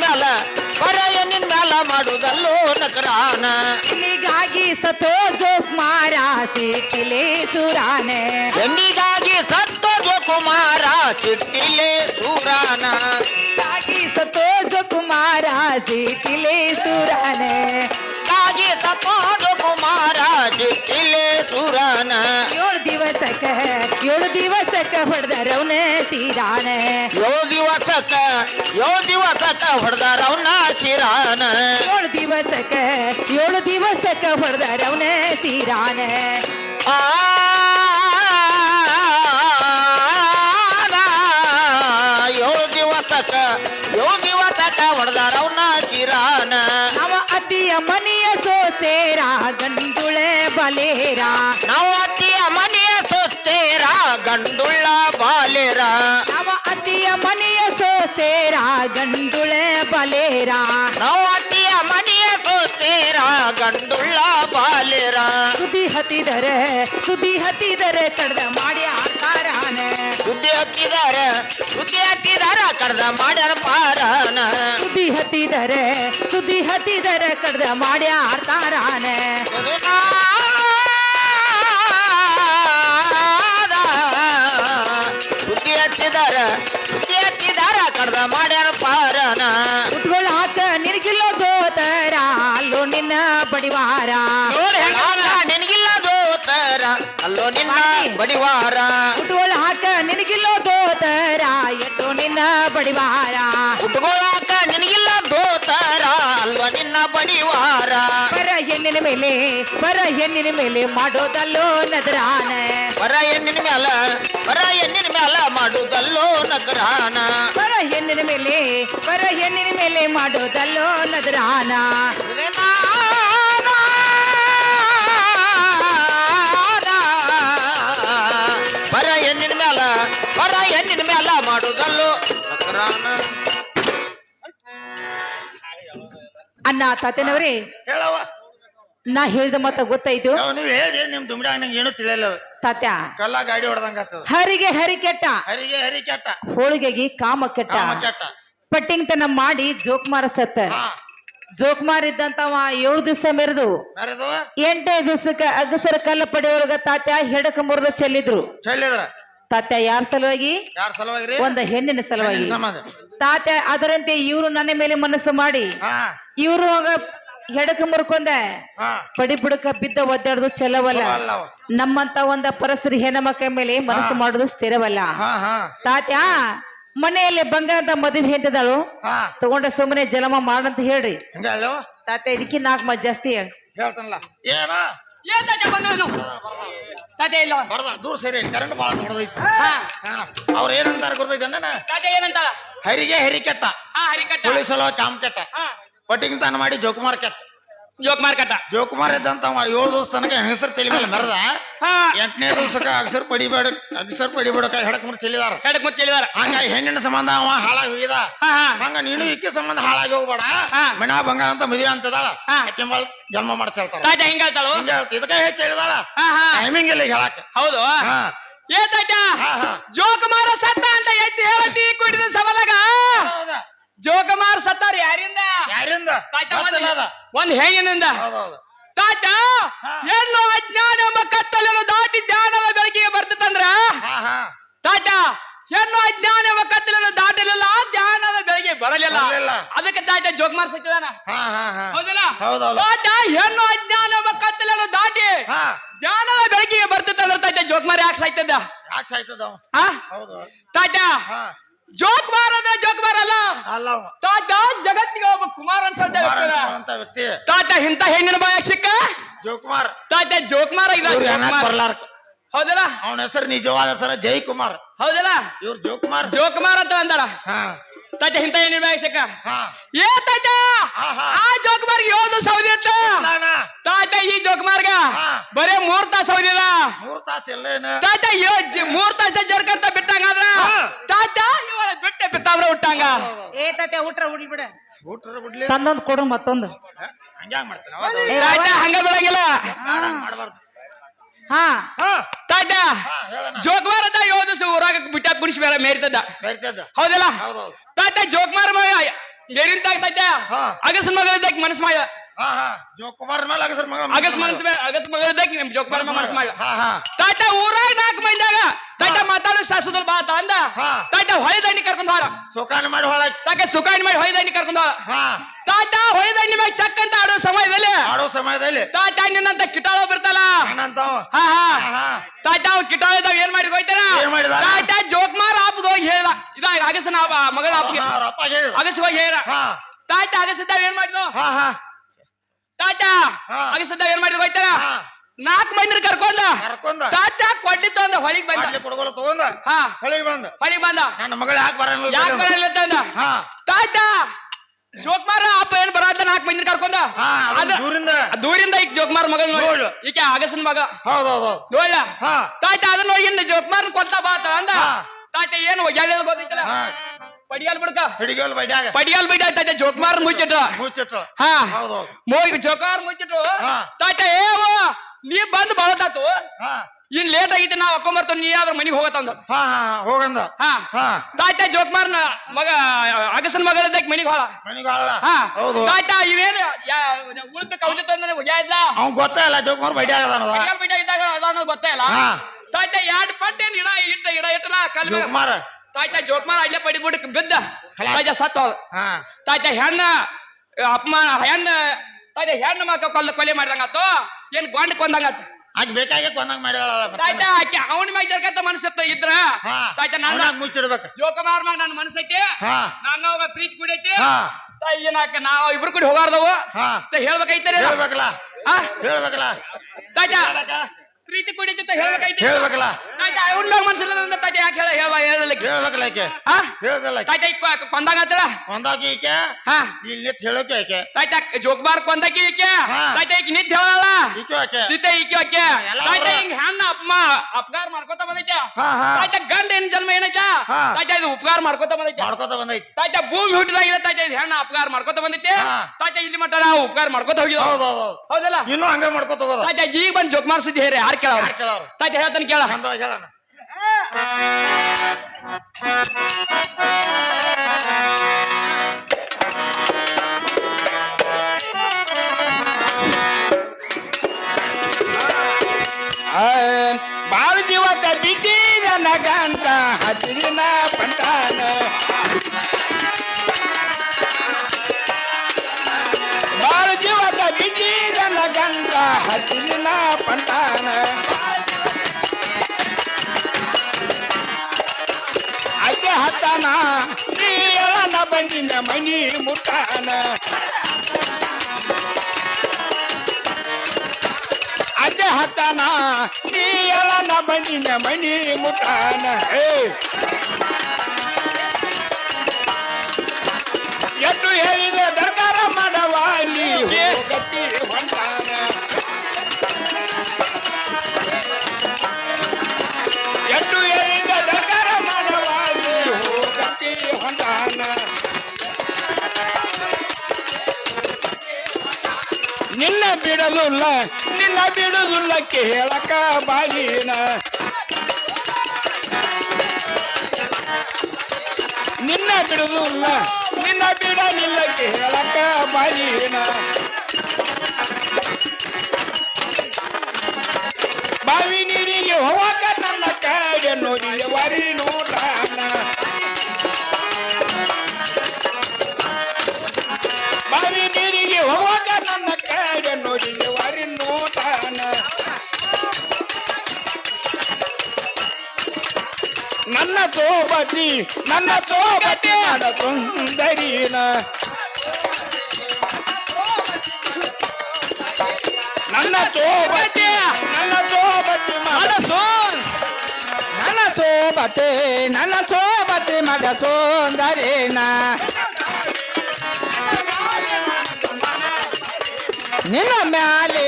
ಮ್ಯಾಲ ಮಾಡುದಲ್ಲೋ ನಕರಾನ. ಇಲ್ಲಿಗಾಗಿ ಸತೋ ಜೋಕ್ ಮಾರಾಸಿ ಕಿಲೆ ಸುರಾನೆ. ಹೆಣ್ಣಿಗಾಗಿ ಸತ್ತೋದು ಕುಮಾರ ಚಿಟ್ಟಿಲೆ ಸೂರಾನ. ಸತೋ ಜೋಕ್ ಮಾರಾಸಿ ಕಿಲೆ ಸುರಾನೆ. ಸತ್ತೋದು ಕುಮಾರ ಚಿಟ್ಟಿಲೆ ಸೂರಾನ. 7 ದಿವಸಕ್ಕ ಹೊಡೆದರವನ ಸೀರಾನೆ. 7 ದಿವಸಕ್ಕ ಹೊಡೆದಾರವನ ಶಿರಾನ. 7 ದಿವಸಕ್ಕ ಹೊಡೆದರವನ ಸೀರಾನೆ. 7 ದಿವಸಕ್ಕ ಹೊಡೆದಾರವನ ಶಿರಾನ. ನಮ್ಮ ಅತ್ತಿಯ ಮನೆಯ ಸೋಸೇರ ಗಂಡುಳೆ ಬಲೇರ. ನಾವು ಅತ್ತಿಯ ಮನೆಯ ಸೊತ್ತೇರ ಗಂಡುಳ್ಳ ಬಾಲೇರ. ನಮ್ಮ ಅತ್ತಿಯ ಮನೆಯ ಸೋಸೇರ ಗಂಡುಳೆ ಬಲೇರ. ನಾವು ಅತ್ತಿಯ ಮನೆಯ ಸೊತ್ತೇರ ಗಂಡುಳ್ಳ ಬಾಲೇರ. ಸುದ್ದಿ ಹತ್ತಿದರೆ ಕಡ್ದ ಮಾಡಿ ಆಡ್ತಾರಾನ. ಸುದ್ದಿ ಹತ್ತಿದಾರ ಕಡ್ದ ಮಾಡ್ಯಾರ ಪಾರಾನ. ಸುದ್ದಿ ಹತ್ತಿದರೆ ಕಡ್ದ ಮಾಡಿ ಆಡ್ತಾರಾನ. ಸುದ್ದಿ ಎತ್ತಿದಾರ ಕಡ್ದ ಮಾಡ್ಯಾರ ಪಾರನ ಉಟ್ಕೊಳ್ಳ ಹಾಕ ನಿನಗಿಲ್ಲ ದೋತರ ಅಲ್ಲೋ ನಿನ್ನ ಬಡಿವಾರ ನಿನಗಿಲ್ಲ ದೋತರ ಅಲ್ಲೋ ನಿನ್ನ ಬಡಿವಾರ ಉಟ್ಕೊಳ್ಳ ಹಾಕ ನಿನಗಿಲ್ಲ ದೋತರ ಎಟ್ಟೋ ನಿನ್ನ ಬಡಿವಾರ ಉಟ್ಕೊಳಾಕ ನಿನಗಿಲ್ಲ ದೋತರ ಅಲ್ವ ನಿನ್ನ ಬಡಿವಾರ ಬರ ಹೆಣ್ಣಿನ ಮೇಲೆ ಮಾಡೋದಲ್ಲೋ ನದರಾನ ಬರ ಹೆಣ್ಣಿನ ಮ್ಯಾಲ ಮಾಡುದಲ್ಲೋ ನಗರಾನ ಬರ ಹೆಣ್ಣಿನ ಮೇಲೆ ಮಾಡೋದಲ್ಲೋ ನದರಾನ ಬರ ಹೆಣ್ಣಿನ ಮ್ಯಾಲ ಮಾಡುದಲ್ಲೋ ನಗರಾನ ಅಣ್ಣ ತಾತನವ್ರಿ ಹೇಳವ ನಾ ಹೇಳ್ದ ಮತ್ತ ಗೊತ್ತಾಯ್ತು ನೀವ್ ಹೇಳಿ ನಿಮ್ ದುಮ್ಡ ನಂಗೆ ಏನು ತಿಳಿಯಲ್ಲ ತಾತ್ಯ ಕಲ್ಲ ಗಾಡಿ ಹೊಡೆದಂಗ ಆಗ್ತದ ಹರಿಗೆ ಹರಿ ಕೆಟ್ಟ ಹರಿ ಕೆಟ್ಟ ಹೋಳಿಗೆಗಿ ಕಾಮ ಕೆಟ್ಟ ಕೆಟ್ಟ ಪಟ್ಟಿಂಗ್ತನ ಮಾಡಿ ಜೋಕ್ಮಾರ ಸತ್ತ ಜೋಕ್ಮಾರ್ ಇದ್ದಂತವ 7 ದಿವಸ ಮೆರೆದು ಯಾರದು 8ನೇ ದಿವಸಕ್ಕ ಅಗಸರ ಕಲ್ಲ ಪಡೆಯೊಳಗ ತಾತ್ಯ ಹೆಡಕ ಮುರಿದು ಚೆಲ್ಲಿದ್ರು ಚೆಲ್ಲಿದ್ರ ತಾತ್ಯ ಯಾರ ಸಲುವಾಗಿ ಯಾರ ಸಲುವಾಗಿ ಒಂದ ಹೆಣ್ಣಿನ ಸಲುವಾಗಿ ಸಮಾಜ ತಾತ್ಯ ಅದರಂತೆ ಇವ್ರು ನನ್ನ ಮೇಲೆ ಮನಸ್ಸು ಮಾಡಿ ಇವ್ರು ಹೆಡಕ ಮುರ್ಕೊಂಡ ಪಡಿ ಬುಡಕ ಬಿದ್ದ ಒದ್ದಾಡುದು ಚೆಲ್ಲವಲ್ಲ ನಮ್ಮಂತ ಒಂದ ಪರಸ್ತ್ರೀ ಹೆಣ್ಮಕ್ಳ ಮೇಲೆ ಮನಸ್ಸು ಮಾಡುದು ಸ್ಥಿರವಲ್ಲ ತಾತ್ಯ ಮನೆಯಲ್ಲಿ ಬಂಗಾರದ ಮದುವೆ ಎಂತದಾಳು ತಗೊಂಡ ಸುಮ್ಮನೆ ಜಲಮ ಮಾಡಂತ ಹೇಳ್ರಿ ತಾತ್ಯ ಇದಕ್ಕೆ 4 ಮಾತು ಜಾಸ್ತಿ ಹೇಳಿ ಹೇಳ್ತಾನಲ್ಲ ಏನ ದೂರ ಸೇರಿ ಕರೆಂಟ್ ಬಾಳ ಹೊಡೆದೈತಿ ಅವ್ರ ಏನಂತಾರ ಗೊತ್ತೈತೆ ಏನಂತಾಳ ಹರಿ ಕೆಟ್ಟ ಪೊಲೀಸಲ ಕಾಮ್ ಕೆಟ್ಟ ಪಟ್ಟಿಂಗ್ ತಾನ ಮಾಡಿ ಜೋಕುಮಾರ್ ಕೆಟ್ಟ ಜೋಕುಮಾರ್ ಇದ್ದಂತ 7 ದಿವಸ ತನಕ ಹೆಂಗಸರ್ ತಲೆ ಮೇಲೆ ಮೆರೆದ 8ನೇ ದಿವಸಕ್ಕ ಅಗಸರ್ ಪಡಿಬೇಡಕ ಹೆಡಕ್ ಮುರ್ ಚೆಲ್ಲಿದಾರ ಹಂಗಾಗಿ ಹೆಣ್ಣಿನ ಸಂಬಂಧ ಅವ ಹಾಳಾಗಿ ಹೋಗಿದ ಹಂಗ ನೀನು ಇಕ್ಕಿ ಸಂಬಂಧ ಹಾಳಾಗಿ ಹೋಗ್ಬೇಡ ಮನ ಬಂಗಾರ ಅಂತ ಮದುವೆ ಅಂತದಾಳ ಕೆಂಬಲ್ ಜನ್ಮ ಮಾಡ್ತಾ ಹೇಳ್ತಾಳ ಇದಕ್ಕೆ ಹೆಚ್ಚಾಗಿದಾಳ ಟೈಮಿಂಗ್ ಇಲ್ಲ ಹೇಳಕ್ ಹೌದು ಜೋಕುಮಾರ ಸತ್ತ ಅಂತ ಎತ್ತಿ ಹೇಳತಿ ಕುಡಿದ ಸಬಲಗ ಜೋಕುಮಾರ್ ಸತ್ತಾರ ಯಾರಿಂದ ಒಂದ್ ಹೆಣ್ಣಿನಿಂದ ತಾತ ಎಲ್ಲೋ ಅಜ್ಞಾನ ಎಂಬ ಕತ್ತಲನ್ನು ದಾಟಿ ಜ್ಞಾನದ ಬೆಳಕಿಗೆ ಬರ್ತದಂದ್ರ ತಾತ ಹೆಣ್ಣು ಅಜ್ಞಾನ ಎಂಬ ಕತ್ತಲನ್ನು ದಾಟಲಿಲ್ಲ ಜ್ಞಾನದ ಬೆಳಕಿಗೆ ಬರಲಿಲ್ಲ ಅದಕ್ಕೆ ತಾತ ಜೋಕುಮಾರ್ ಸತ್ತಿದಾನ ಹೌದಲ್ಲ ತಾತ ಹೆಣ್ಣು ಅಜ್ಞಾನ ಎಂಬ ಕತ್ತಲನ್ನು ದಾಟಿ ಜ್ಞಾನದ ಬೆಳಕಿಗೆ ಬರ್ತದಂದ್ರ ತಾತ ಜೋಕುಮಾರ್ ಯಾಕೆ ಸಾಯ್ತದ ತಾತ ಜೋಕುಮಾರ್ ಅಂದ್ರೆ ಜೋಕುಮಾರ್ ಅಲ್ಲ ತಾತ ಜಗತ್ತಿಗೆ ಒಬ್ಬ ಕುಮಾರ್ ಅಂತ ವ್ಯಕ್ತಿ ತಾತ ಇಂತ ಹೆಣ್ಣಿನ ಬಾಯ ಸಿಕ್ಕ ಜೋಕುಮಾರ್ ತಾತ ಜೋಕುಮಾರ ಹೌದಲ್ಲ ಅವನ ಹೆಸರು ನಿಜವಾದ ಹೆಸರು ಜಯಕುಮಾರ್ ಹೌದಲ್ಲ ಇವ್ರು ಜೋಕುಮಾರ್ ಅಂತ ಅಂದಾರ ತಾತ ಇಂತ ಹೆಣ್ಣಿನ ಬಾಯ ಸಿಕ್ಕ ತಾತ ಆ ಜೋಕುಮಾರ್ 7 ಸೌದಿ ಇತ್ತ ತಾತ ಈ ಜೋಕುಮಾರ್ಗ ಬರೇ 3 ತಾಸು ಸೌದಿದ 3 ತಾಸು ಎಲ್ಲೇನ ತಾತ 3 ತಾಸ ಜರ್ಕಂತ ಬಿಟ್ಟಂಗಾದ್ರ ತಾತ ಇವಳ ಬಿಟ್ಟೆ ಬಿತ್ತಾಮ್ರ ಹುಟ್ಟಂಗ ತಾತ ಊಟ್ರ ಬಿಡ ತಂದೊಂದು ಕೊಡು ಮತ್ತೊಂದು ಹಂಗ ಹಂಗ ಬೆಳಗಿಲ್ಲ ತಾತ ಜೋಕುಮಾರ್ ಅಂತ 7 ದಿವಸ ಊರಾಗ ಬಿಟ್ಟ ಕುಡಿಸಿ ಮೇರಿತದ ಹೌದಲ್ಲ ತಾತ ಜೋಕುಮಾರ್ ಮೇರಿನ ತಾತ ಅಗಸನ್ ಮಗಳ ಮನಸ್ಸು ಮಾಡ ಜೋಕುಮಾರ್ ಮೇಲೆ ಅಗಸ್ ಮಗಳ ಜೋಕುಮಾರ್ ಮನಸ್ಸು ಮಾಡ ತಾತ ಊರಾಗ 4 ಮಂದಿದಾಗ ತಾತ ಮಾತಾಡಕ್ ಸಾಸುದಲ್ ಬಾ ಅಂದ ತಾತ ಹೊಯ್ದಂಡಿ ಕರ್ಕೊಂಡ್ ಹೋರ ಸುಖಾನಿ ಮಾಡಿ ಹೊಳ ಸುಖಾನಿ ಮಾಡಿ ಹೊಯ್ದಂಡಿ ಕರ್ಕೊಂಡ್ ಹೋರ ತಾತ ಹೊಯ್ದಂಡಿ ಮ್ಯಾಗ ಚಕ್ ಅಂತ ಆಡೋ ಸಮಯದಲ್ಲಿ ತಾತ ನಿನ್ನಂತ ಕಿಟಾಳ ಬಿಡ್ತಲ್ಲ ತಾತ ಅವ್ ಕಿಟಾಳದಾಗ ಏನ್ ಮಾಡಿ ಹೋಯ್ತಾರ ತಾತ ಜೋಕುಮಾರ್ ಆಪ್ಗೆ ಹೋಗಿ ಹೇಳ ಇದಾಗ ಅಗಸನ ಮಗಳ ಆಪ್ಗೆ ಅಗಸ್ ಹೋಗಿ ಹೇಳ ತಾತ ಅಗಸದಾಗ ಏನ್ ಮಾಡಿದ್ವು ತಾತ ಅಗಸದಾಗ ಏನ್ ಮಾಡಿದ್ ಹೋಯ್ತಾರ 4 ಮಂದಿನ ಕರ್ಕೊಂಡ ತಾತ ಕೊಡ್ಲಿತ್ತು ಅಂದ ಹೊಳಿಗೆ ಬಂದ ಹೊಳಿಗೆ ಬಂದ ನನ್ನ ಮಗಳು ಯಾಕೆ ಬರಲ್ಲ ತಾತ ಜೋಕುಮಾರ ಅಪ್ಪ ಏನ್ ಬರಲ್ಲ 4 ಮಂದಿನ ಕರ್ಕೊಂಡ ದೂರಿಂದ ಈಗ ಜೋಕುಮಾರ್ ಮಗಳು ನೋಡಿ ಈಕೆ ಅಗಸನ್ ಮಗ ನೋಡ ತಾತ ಅದನ್ನ ಹೋಗಿ ಜೋಕುಮಾರ್ ಕೊಲ್ತಾ ಬಾತ ಅಂದ ತಾತ ಏನು ಒಗ್ಯಾದ ಗೊತ್ತೈತಲ್ಲ ಪಡಿಯಾಲ್ ಬಿಡ್ಕ ಪಡಿಯಾಲ್ ಬಿಡ ತಾತ ಜೋಕುಮಾರ್ ಮುಚ್ಚಿಟ್ರು ಜೋಕುಮಾರ್ ಮುಚ್ಚಿಟ್ರು ತಾತ ನೀ ಬಂದ್ ಬಳತಾತು ಇನ್ ಲೇಟ್ ಆಗಿತ್ತು ನಾವ್ ಹಾಕೊಂಬರ್ತವ್ ನೀ ಯಾವ್ದ್ರ ಮನಿಗ್ ಹೋಗತ್ತಂದ ಹೋಗಂದ ತಾತ ಜೋಕುಮಾರ್ ಮಗ ಅಗಸನ್ ಮಗಳ ಮನಿಗ್ ಹೊಳ ತಾತ ಇವೇನು ಉಳಿದ ಕೌಲಿ ತಂದ್ರೆ ಒಗ್ಯಾ ಇದ್ದ ಅವ್ನ್ ಗೊತ್ತೇ ಇಲ್ಲ ಜೋಕುಮಾರ್ ಬೈಡಿ ಇದ್ದಾಗ ಅದ ಗೊತ್ತೇ ಇಲ್ಲ ತಾತ 2 ಪಟ್ಟೆ ಇಡ ಇಟ್ಟನ ಕಲ್ ತಾಯ್ತ ಜೋಕ್ಮಾರ ಅಲ್ಲೇ ಪಡಿಬಿಟ್ಟು ಬಿದ್ದ ತಾಯ್ತ ಸತ್ತ ಹಾ ತಾಯ್ತ ಹೆಣ್ಣ ಅಪಮಾನ ಹೆಣ್ಣ ಮಕ್ಕ ಕೊಲೆ ಮಾಡ್ದಂಗಾತು ಏನ್ ಗೊಂಡ್ ಕೊಂದಂಗಾತ ಆಕೆ ಬೇಕಾಗಿ ಕೊಂದಂಗ ಮಾಡ್ಯಾಳ ತಾಯ್ತ ಆಕೆ ಅವನ ಮ್ಯಾಗ ಜರ್ಕತ್ತ ಮನಸ್ಸತ್ತ ಇದ್ರ ತಾಯ್ತ ನನ್ನ ಮುಚ್ಚಿಡ್ಬೇಕು ಜೋಕುಮಾರ್ ಮ್ಯಾಗ ನನ್ನ ಮನಸ್ಸೈತಿ ಹಾ ನಾನು ಪ್ರೀತಿ ಕುಡೈತಿ ಹಾ ಏನಾಕ ನಾವ್ ಇಬ್ರು ಕೂಡಿ ಹೋಗಾರ್ದವು ಹಾ ಹೇಳ್ಬೇಕೈತೆ ಹೇಳ್ಬೇಕಲ್ಲ ಹೇಳ್ಬೇಕಲ್ಲ ತಾಯ್ತ ಪ್ರೀತಿ ಕುಡಿತಿ ಅಂತ ಹೇಳ್ಬೇಕೈತಿ ಹೇಳ್ಬೇಕಲ್ಲ ತಾಯ್ತ ಅವನ ಮ್ಯಾಗ ಮನಸ್ಸಿಲ್ಲ ತಾಯ್ತ ಯಾಕೆ ಹೇಳಲಿಕ್ಕೆ ಹೇಳ್ಬೇಕಲ್ಲ ಆಕೆ ಹೇಳ್ದಲ್ಲ ತಾಯ್ತ ಕೊಂದಂಗಾತಲ್ಲ ಒಂದಾಕಿ ಈಕೆ ಹಾ ಇಲ್ಲಿ ಹೇಳೋಕೆ ಆಕೆ ತಾಯ್ತ ಜೋಕ್ಮಾರ್ ಕೊಂದಕಿ ಈಕೆ ಹಾ. ತಾಯ್ತ ಈಕೆ ನಿಂತ ಹೇಳಲ್ಲ ಈಕೆ ಆಕೆ ಈಕೆ ಆಕೆ ಎಲ್ಲ ತಾಯ್ತ ಅವ್ರ- ಹಿಂಗ ಹೆಣ್ಣ ಅಪಕಾರ ಮಾಡ್ಕೊತ ಬಂದೈತೆ ಹಾ ಹಾ ತಾಯ್ತ ಗಂಡ ಏನ್ ಜನ್ಮ ಏನೈತ ಹಾ. ತಾಯ್ತ ಇದು ಉಪಕಾರ ಮಾಡ್ಕೊತ ಬಂದೈತೆ ಮಾಡ್ಕೋತ ಬಂದೈತಿ ತಾಯ್ತ ಭೂಮಿ ಹುಟ್ಟಿದಾಗಿಲ್ಲ ತಾಯ್ತ ಇದು ಹೆಣ್ಣ ಅಪಕಾರ ಮಾಡ್ಕೊತ ಬಂದೈತೆ ಹಾ. ತಾಯ್ತ ಇಲ್ಲಿ ಮಟ್ಟ ನಾವು ಉಪಕಾರ ಮಾಡ್ಕೊತ ಹೋಗಿದ ಹೌದೌದು ಹೌದಲ್ಲ ಇನ್ನೂ ಹಂಗ ಮಾಡ್ಕೋತ ಹೋಗೋದು ತಾಯ್ತ ಈಗ ಬಂದ್ ಜೋಕ್ಮಾರ್ ಸುದ್ದಿ ಹೇರಿ ಯಾರು ಕೇಳವ್ರ ಯಾರ್ ಕೇಳವ್ರು ತಾಯ್ತ ಹೇಳ್ತಾನೆ ಕೇಳ ಚಂದವಾಗಿ ಹೇಳಣ ಬಾಳ ದಿವಸ ಬಿಟ್ಟಿ ನನಗಂತ ಹಸಿರಿನ ಪಂಟಾನ ಬಾಳ ದಿವಸ ಬಿಟ್ಟಿ ನನಗಂತ ಹಸಿರಿನ ಪಂಟಾನ ಅಜ್ಜೆ ಹತ್ತಾನ ನೀಳನ ಬಂದಿನ ಮನಿ ಮುಟ್ಟಾನ ಅಜ್ಜೆ ಹತ್ತಾನ ನೀಳನ ಬಂದಿನ ಮನಿ ಮುಟ್ಟಾನ ಎಷ್ಟು ಹೇಳಿದ ದರ್ಕಾರ ಮಾಡವಾಲಿ ಗಟ್ಟಿ ಹೊಂಟಾನ ಎಷ್ಟು ಹೇಳಿದ ದರ್ಕಾರ ಮಾಡವಾಲಿ ಗಟ್ಟಿ ಹೊಂಟಾನ ನಿನ್ನ ಬಿಡುದಿಲ್ಲ ಕೇಳಕ ಬಾಗಿನ ನಿನ್ನ ಬಿಡಲಿಲ್ಲ ಕೇಳಕ ಬಾಗಿನ ಬಾವಿ ನೀರಿಗೆ ಹೋಗಾಕ ನನ್ನ ಕಾಯ ನೋಡಿ ವರಿ ನೋಡಾನ ಬಾವಿ ನೀರಿಗೆ ಹೋಗಾಕ ನನ್ನ ಕಾಯ ನೋಡಿ ವರಿ ನೋಡಾನ ನನ್ನ ಸೋಬತಿ ಮಾಡ ಸುಂದರಿನ ನನ್ನ ಸೋಬತಿ ಮಾಡ ಸುಂದರಿನ ನಿನ್ನ ಮ್ಯಾಲೆ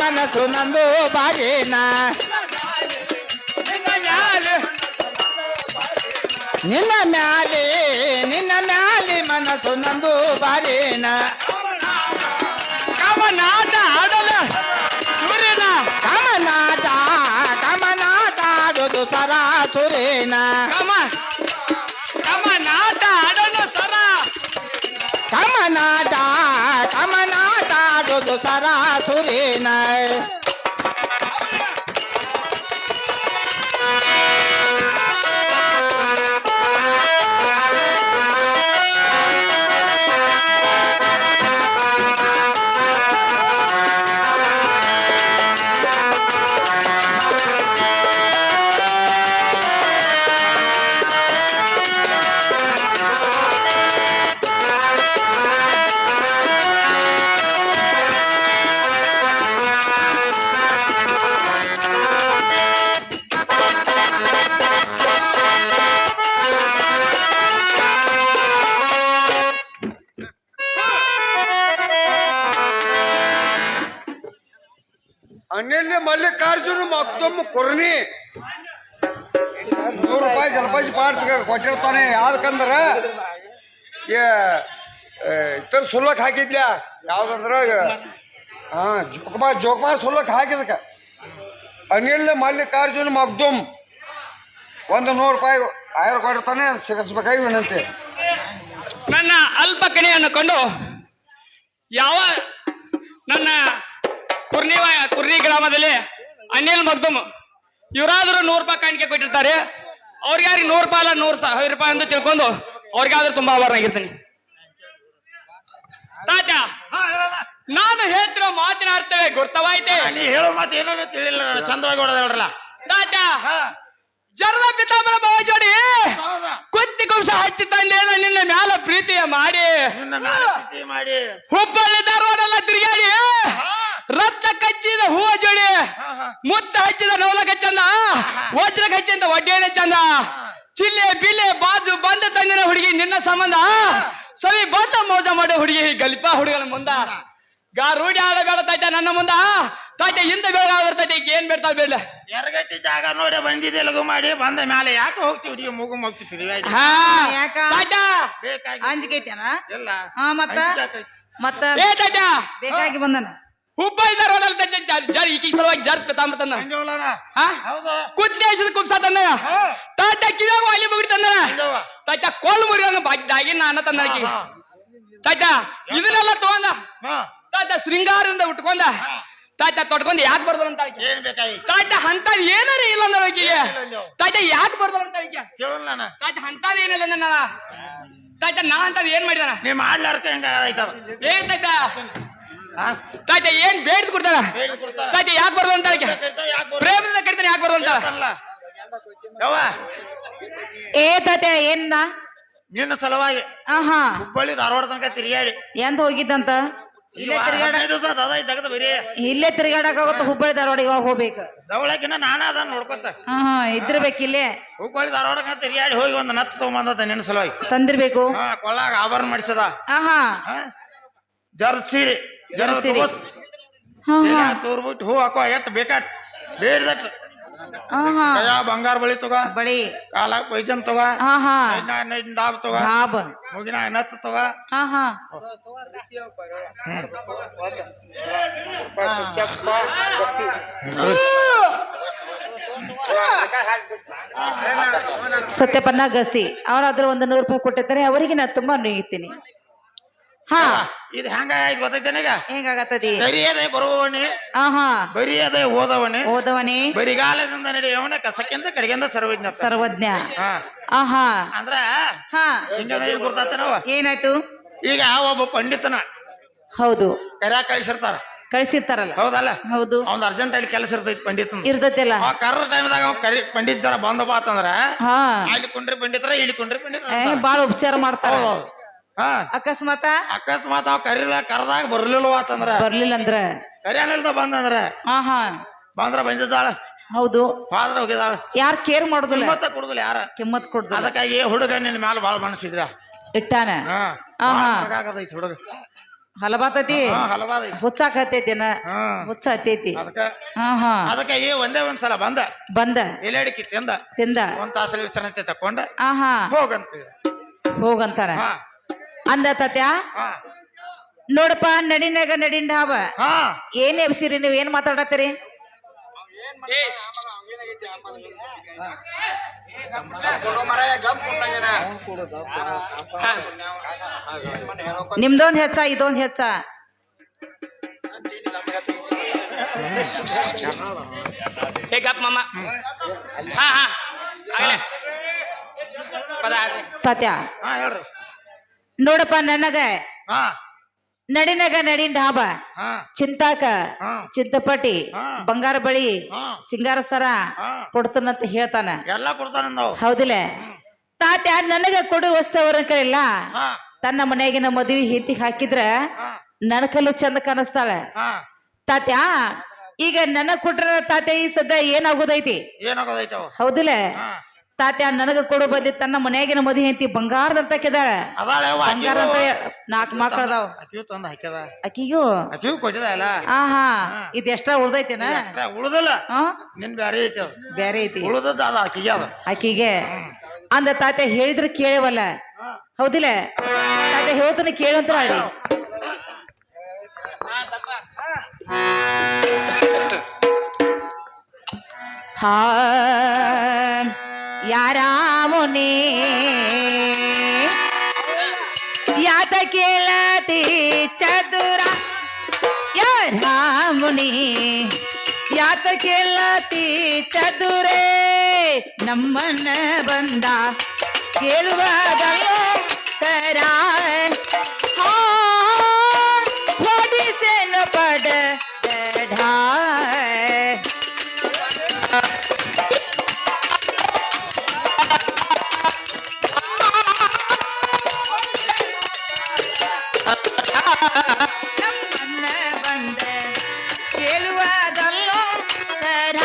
ಮನಸ್ಸು ನಂದು ಬಾಗೇನ ನಿನ್ನ ಮ್ಯಾಲೆ ಮನಸ್ಸು ನಂದು ಬಾರೇನ ಕಮನಾಟ ಆಡಲ ಸುರೇನ ಕಮನಾಟ ಆಡೋದು ಸರಾಸುರೇನ ಕಮನಾಟ ಆಡೋದು ಕಮನಾಟ ಆಡೋದು ಸರಾಸುರೇನ ಅನಿಲ್ ಮಲ್ಲಿಕಾರ್ಜುನ ಮತ್ತೊಮ್ಮೆ ಕುರ್ನಿ ₹100 ಜಲಪಾಜಿ ಪಾಡ್ತ ಕೊಟ್ಟಿರ್ತಾನೆ ಯಾವ್ದಕ್ಕಂದ್ರ ಇತರ ಸುಲ್ಲಕ್ ಹಾಕಿದ್ಲ ಯಾವ್ದಂದ್ರ ಜೋಕುಮಾರ್ ಸುಲ್ಲಕ್ ಹಾಕಿದಕ್ಕ ಅನಿಲ್ ಮಲ್ಲಿಕಾರ್ಜುನ ಮಗ್ದುಮ್ ₹100 ಆಯರ್ ಕೊಟ್ಟಿರ್ತಾನೆ ಸಿಗಿಸ್ಬೇಕಾಗಿ ವಿನಂತಿ. ನನ್ನ ಅಲ್ಪ ಕಣಿಯನ್ನು ಕೊಂಡು ಯಾವ ನನ್ನ ಕುರ್ನಿ ಗ್ರಾಮದಲ್ಲಿ ಅನಿಲ್ ಮಗ್ದುಮ್ ಇವರಾದ್ರೂ ₹100 ಕಾಣಿಕೆ ಕೊಟ್ಟಿರ್ತಾರೆ. ಅವ್ರಿಗಾರಿಗೆ 100 ರೂಪಾಯಿ ಅಲ್ಲ 100,000 ರೂಪಾಯಿ ಅಂತ ತಿಳ್ಕೊಂಡು ಅವ್ರಿಗಾದ್ರೂ ತುಂಬಾ ಆಭಾರನಾಗಿರ್ತೀನಿ. ತಾತ ನಾನು ಹೇಳ್ತಿರೋ ಮಾತಿನ ಅರ್ಥವೇ ಗುರ್ತವಾಯ್ತೆ. ನೀ ಹೇಳೋ ಮಾತು ಏನೋ ತಿಳಿಲ್ಲ, ಚಂದವಾಗಿ ಹೊಡೆದಲ್ರಲ್ಲ ತಾತ ಜರ್ದ ಪಿತಾಂಬರ ಬಾವಜೋಡಿ ಕುತ್ತಿ ಕುಂಸ ಹಚ್ಚಿ ತಂದೇಳ ನಿನ್ನ ಮ್ಯಾಲ ಪ್ರೀತಿಯ ಮಾಡಿ ನಿನ್ನ ಮೇಲೆ ಪ್ರೀತಿ ಮಾಡಿ ಹುಬ್ಬಳ್ಳಿ ಧಾರವಾಡ ಎಲ್ಲ ತಿರುಗಾಡಿ ರಕ್ತ ಕಚ್ಚಿದ ಹೂವ ಜೋಡಿ ಮುತ್ತ ಹಚ್ಚಿದ ನವಲಕ ಚಂದ ವಜ್ರಕ್ಕೆ ಹಚ್ಚಿದ ಒಡ್ಡೇನೆ ಚಂದ ಚಿಲ್ಲೆ ಬಿಲ್ಲೆ ಬಾಜು ಬಂದ ತಂದಿನ ಹುಡುಗಿ ನಿನ್ನ ಸಂಬಂಧ ಸವಿ ಬಂದ ಮೋಜ ಮಾಡೋ ಹುಡುಗಿ ಗಲ್ಪ ಹುಡುಗನ ಮುಂದ ರೂಢಿ ಆಡಬೇಡ ತಾಯ್ತ ನನ್ನ ಮುಂದ ತಾಯ್ತ ಹಿಂದ ಬೆಳಗಾಗಿರ್ತೈತೆ ಈಗ ಏನ್ ಬೇಡ್ತಾಳ ಬೇಡ ಎರಗಟ್ಟಿ ಜಾಗ ನೋಡಿ ಬಂದಿದ್ದೆ ಲಘು ಮಾಡಿ ಬಂದ ಮೇಲೆ ಯಾಕೆ ಹೋಗ್ತೀವಿ ಮೂಗು ಹೋಗ್ತಿವಿ ಯಾಕ ಬೇಕಾಗಿ ಅಂಜಿಕೈತೇನ ಇಲ್ಲ ಹಾ ಮತ್ತ ಏ ತಾಯ್ತ ಬೇಕಾಗಿ ಬಂದನ ಹುಬ್ಬಳ್ಳಿ ಧಾರವಾಡ ಜರ್ ಈಕಿ ಸಲುವಾಗಿ ಜರ್ ಪಿತಾಂಬರ ಹೌದು ಕುದ್ದೇಶದ ಕುಬ್ಸ ತಂದ ತಾತ ಕಿವ್ಯಾಗ ವಾಲಿ ಮುಗಿಡಿ ತಂದ ತಾತ ಕೋಲ್ ಮುರಿಯಂಗ ಬಾಗಿದಾಗಿ ನಾನ ತಂದ ತಾತ ಇದನ್ನೆಲ್ಲ ತಗೊಂಡ ತಾತ ಶೃಂಗಾರದಿಂದ ಉಟ್ಕೊಂಡ ತಾತ ತೊಟ್ಕೊಂಡ್ ಯಾಕೆ ಬರ್ದಲ್ಲ ಅಂತ ಏನ್ ಬೇಕಾಗಿ ತಾತ ಅಂತ ಏನಾರ ಇಲ್ಲ ಅಂದ ಆಕಿಗೆ ತಾತ ಯಾಕೆ ಬರ್ದಲ್ಲ ಅಂತ ಕೇಳಲ್ಲ ತಾತ ಅಂತದ ಏನಿಲ್ಲ ನನ್ನ ತಾತ ನಾ ಅಂತದ್ ಏನ್ ಮಾಡಿದಾನ ನೀ ಮಾಡ್ಲಾರ್ಕ ಹೆಂಗ ಆಯ್ತದ ಏನ್ ತಾತ ತಾತ ಏನ್ ಬೇಡ್ದು ಕೊಡ್ತಾರ ತಾತ ಯಾಕೆ ಬರ್ದಲ್ಲ ಅಂತ ಪ್ರೇಮದಿಂದ ಕರಿತಾನೆ ಯಾಕೆ ಬರ್ದಲ್ಲ ಅಂತ ಯವ್ವ ಏ ತಾತೆ ಏನ ನಿನ್ನ ಸಲುವಾಗಿ ಆಹಾ ಹುಬ್ಬಳ್ಳಿ ಧಾರವಾಡ ತನಕ ತಿರುಗಾಡಿ ಎಂತ ಹೋಗಿದ್ದಂತ ಇಲ್ಲೇ ತೆಗದ ಬರೀ ಇಲ್ಲೇ ತಿರ್ಗಾಡಕ್ ಆಗುತ್ತ ಹುಬ್ಬಳ್ಳಿ ಧಾರವಾಡ ಇವಾಗ ಹೋಗ್ಬೇಕು ದವಳಕಿನ ನಾನ ಅದನ್ನ ನೋಡ್ಕೊತ ಹಾ ಇದ್ರಬೇಕು ಇಲ್ಲೇ ಹುಬ್ಬಳ್ಳಿ ಧಾರವಾಡಕ ತಿರುಗಾಡಿ ಹೋಗಿ ಒಂದು ನತ್ತು ತಗೊಂಬಂದತ ನಿನ್ನ ಸಲುವಾಗಿ ತಂದಿರ್ಬೇಕು ಕೊಳ್ಳಾಗ ಆಭರಣ ಮಾಡಿಸದ ಆಹಾ ಜರ್ಸೀರಿ ಜರ್ಸೀರಿ. ಹಾ ತೋರ್ಬಿಟ್ಟು ಹೂ ಹಾಕೋ ಎಟ್ ಬೇಕಾಟ್ ಬೇಡ್ದಟ್ ಆಹಾ ಕೈಯ ಬಂಗಾರ ಬಳಿ ತಗೋ ಬಳಿ ಕಾಲಾಗ ಪೈಜನ್ ತಗೋ ಆಹಾ ದಾಬ್ ತಗೋ ಧಾಬ್ ಮುಗಿನ ನತ್ತು ತಗೋ ಆಹಾ ಸತ್ಯಪನ್ನ ಗಸ್ತಿ ಅವ್ರಾದ್ರೂ ಒಂದು 100 ರೂಪಾಯಿ ಕೊಟ್ಟಿರ್ತಾರೆ ಅವರಿಗೆ ನಾ ತುಂಬಾ ನೀಗ್ತೀನಿ. ಹಾ ಇದು ಹೆಂಗ ಗೊತ್ತೈತೇನೀಗ ಹೆಂಗಾಗತ್ತದಿ ಬರಿಯದೆ ಬರುವವನೇ ಆಹಾ ಬರಿಯದೆ ಓದವನೇ ಓದವನೇ ಬರಿಗಾಲದಿಂದ ನಡೆಯವನೇ ಕಸಕ್ಕಿಂತ ಕಡೆಗಿಂದ ಸರ್ವಜ್ಞ ಸರ್ವಜ್ಞ ಹಾ ಆಹಾ ಅಂದ್ರ ಹಾ ಹಿಂಗ ಗುರ್ತಾತ ನಾವ ಏನಾಯ್ತು ಈಗ ಒಬ್ಬ ಪಂಡಿತನ ಹೌದು ಕರ್ಯಾಕ ಕಳಿಸಿರ್ತಾರ ಕಳ್ಸಿರ್ತಾರಲ್ಲ ಹೌದಲ್ಲ ಹೌದು ಅವ್ನ ಅರ್ಜೆಂಟ್ ಅಲ್ಲಿ ಕೆಲಸ ಇರ್ತೈತಿ ಪಂಡಿತನ ಇರ್ತೈತಿಲ್ಲ ಆ ಕರ್ರ ಟೈಮ್ದಾಗ ಅವ ಕರಿ ಪಂಡಿತ್ ಜರ ಬಂದಪ್ಪ ಅಂತಂದ್ರ ಹಾ ಅಲ್ಲಿ ಕುಂಡ್ರಿ ಪಂಡಿತರ ಇಲ್ಲಿ ಕುಂಡ್ರಿ ಪಂಡಿತ ಬಾಳ ಉಪಚಾರ ಮಾಡ್ತಾರ ಹಾ ಅಕಸ್ಮಾತ ಅಕಸ್ಮಾತ್ ಅವ್ ಕರ್ದಾಗ ಬರ್ಲಿಲ್ವ ಅಂತಂದ್ರ ಬರ್ಲಿಲ್ಲ ಅಂದ್ರ ಕರಿಯಾನಿಲ್ದ ಬಂದಂದ್ರ ಆಹಾ ಬಂದ್ರ ಬಂದಿದ್ದಾಳ ಹೌದು ಹೋದ್ರ ಹೋಗಿದಾಳ ಯಾರ್ ಕೇರ್ ಮಾಡುದಿಲ್ಲ ಕಿಮ್ಮತ್ತ ಕೊಡುದಿಲ್ಲ ಯಾರ ಕಿಮ್ಮತ್ ಕೊಡುದಿಲ್ಲ ಅದಕ್ಕಾಗಿ ಹುಡುಗ ನಿನ್ನ ಮ್ಯಾಲ ಬಾಳ ಮನಸ್ಸಿದ್ದ ಇಟ್ಟಾನ ಹಾ ಆಹಾ ಆಗದೈತಿ ಹುಡುಗ ಹಲಬಾತತಿ ಹಾ ಹಲವಾದೈತಿ ಹುಚ್ಚಾಕತ್ತೈತಿನ ಹಾ ಹುಚ್ಚ ಹತ್ತೈತಿ ಅದಕ್ಕ ಆಹಾ ಅದಕ್ಕಾಗಿ ಒಂದೇ ಒಂದ್ಸಲ ಬಂದ ಎಲೆಡಿಕಿ ತಿಂದ ಒಂದ್ ತಾಸಲ್ಲಿ ವಿಶ್ರಾಂತಿ ತಕೊಂಡ ಆಹಾ ಹೋಗಂತ ಹೋಗಂತಾರ ಹಾ ಅಂದ ತತ್ಯ ಹಾ ನೋಡಪ್ಪ ನಡಿನಾಗ ನಡಿಂಡ ಹಾವ ಹಾ ಏನ್ ಎಬ್ಸಿರಿ ನೀವ್ ಏನ್ ಮಾತಾಡತ್ತೀರಿ ನಿಮ್ದೊಂದ್ ಹೆಚ್ಚ ಇದೊಂದ್ ಹೆಚ್ಚ ಹೇಗಪ್ಪ ಮಾಮ ಹಾ ಹಾ ಆಗಲೇ ಪದ ಹಾಡ್ರಿ. ತತ್ಯ ಹಾ ಹೇಳ್ರಿ ನೋಡಪ್ಪ ನನಗ ಹಾ ನಡಿನಾಗ ನಡಿಂಡ ಹಾವ ಹಾ ಚಿಂತಾಕ ಹಾ. ಚಿಂತಪಟ್ಟಿ ಹಾ. ಬಂಗಾರ ಬಳಿ ಹಾ. ಸಿಂಗಾರ ಸರ ಹಾ. ಕೊಡ್ತಾನಂತ ಹೇಳ್ತಾನ ಎಲ್ಲಾ ಕೊಡ್ತಾನ ನಾವು ಹೌದಿಲ್ಲ ತಾತ್ಯ ನನಗ ಕೊಡು ವಸ್ತು ಅವ್ರ ಕರೆಲ್ಲ ಹಾ ತನ್ನ ಮನೆಯಾಗಿನ ಮದುವೆ ಹೆಂತಿಗೆ ಹಾಕಿದ್ರ ಹಾ ನನ್ನ ಕಲ್ಲು ಚಂದ ಕಾಣಿಸ್ತಾಳೆ ಹಾ ತಾತ್ಯ ಈಗ ನನಗ್ ಕೊಟ್ರ ತಾತ್ಯ ಈ ಸದ್ಯ ಏನಾಗೋದೈತಿ ಏನಾಗೋದೈತಿ ಅವ ಹೌದಿಲ್ಲ ಹಾ ತಾತ್ಯ ನನಗ ಕೊಡು ಬದ್ಲಿ ತನ್ನ ಮನೆಯಾಗಿನ ಮದುವೆ ಹೆಂತಿ ಬಂಗಾರದಂತ ಕೆದಾಳ ಅದಾಳೆ ಅವ್ವ, ಬಂಗಾರ ಅಂತ 4 ಮಕ್ಕಳದಾವ ಅಕ್ಕಿಯೂ ತಂದ ಹಾಕ್ಯದ ಅಕ್ಕಿಗೂ ಅಕ್ಕಿಯೂ ಕೊಟ್ಟಿದ ಅಲ್ಲ ಆಹಾ ಇದ್ ಎಷ್ಟ ಉಳ್ದೈತೇನ ಉಳುದಿಲ್ಲ ಆ ನಿನ್ ಬ್ಯಾರೆ ಐತಿ ಅದು ಬ್ಯಾರೆ ಐತಿ ಉಳುದದ ಅದ ಅಕ್ಕಿಗೆ ಅದ ಆಕಿಗೆ ಅಂದ ತಾತ್ಯ ಹೇಳಿದ್ರ ಕೇಳವಲ್ಲ ಹೌದಿಲ್ಲ ತಾತ್ಯ ಹೇಳ್ತಾನೆ ಕೇಳಂತ ಹೇಳಿ ಹಾ ಯಾರಾಮುನಿ ಯಾತ ಕೇಳತಿ ಚದುರ ಯಾರಾಮುನಿ ಯಾತ ಕೇಳತಿ ಚದುರೆ ನಮ್ಮನ್ನ ಬಂದ ಕೇಳುವುದಲ್ಲ ತರ ಹೊಡಿಸೆನು ಪಡ ನಮ್ಮನ್ನ ಬಂದ ಕೇಳುವುದಲ್ಲ ತರ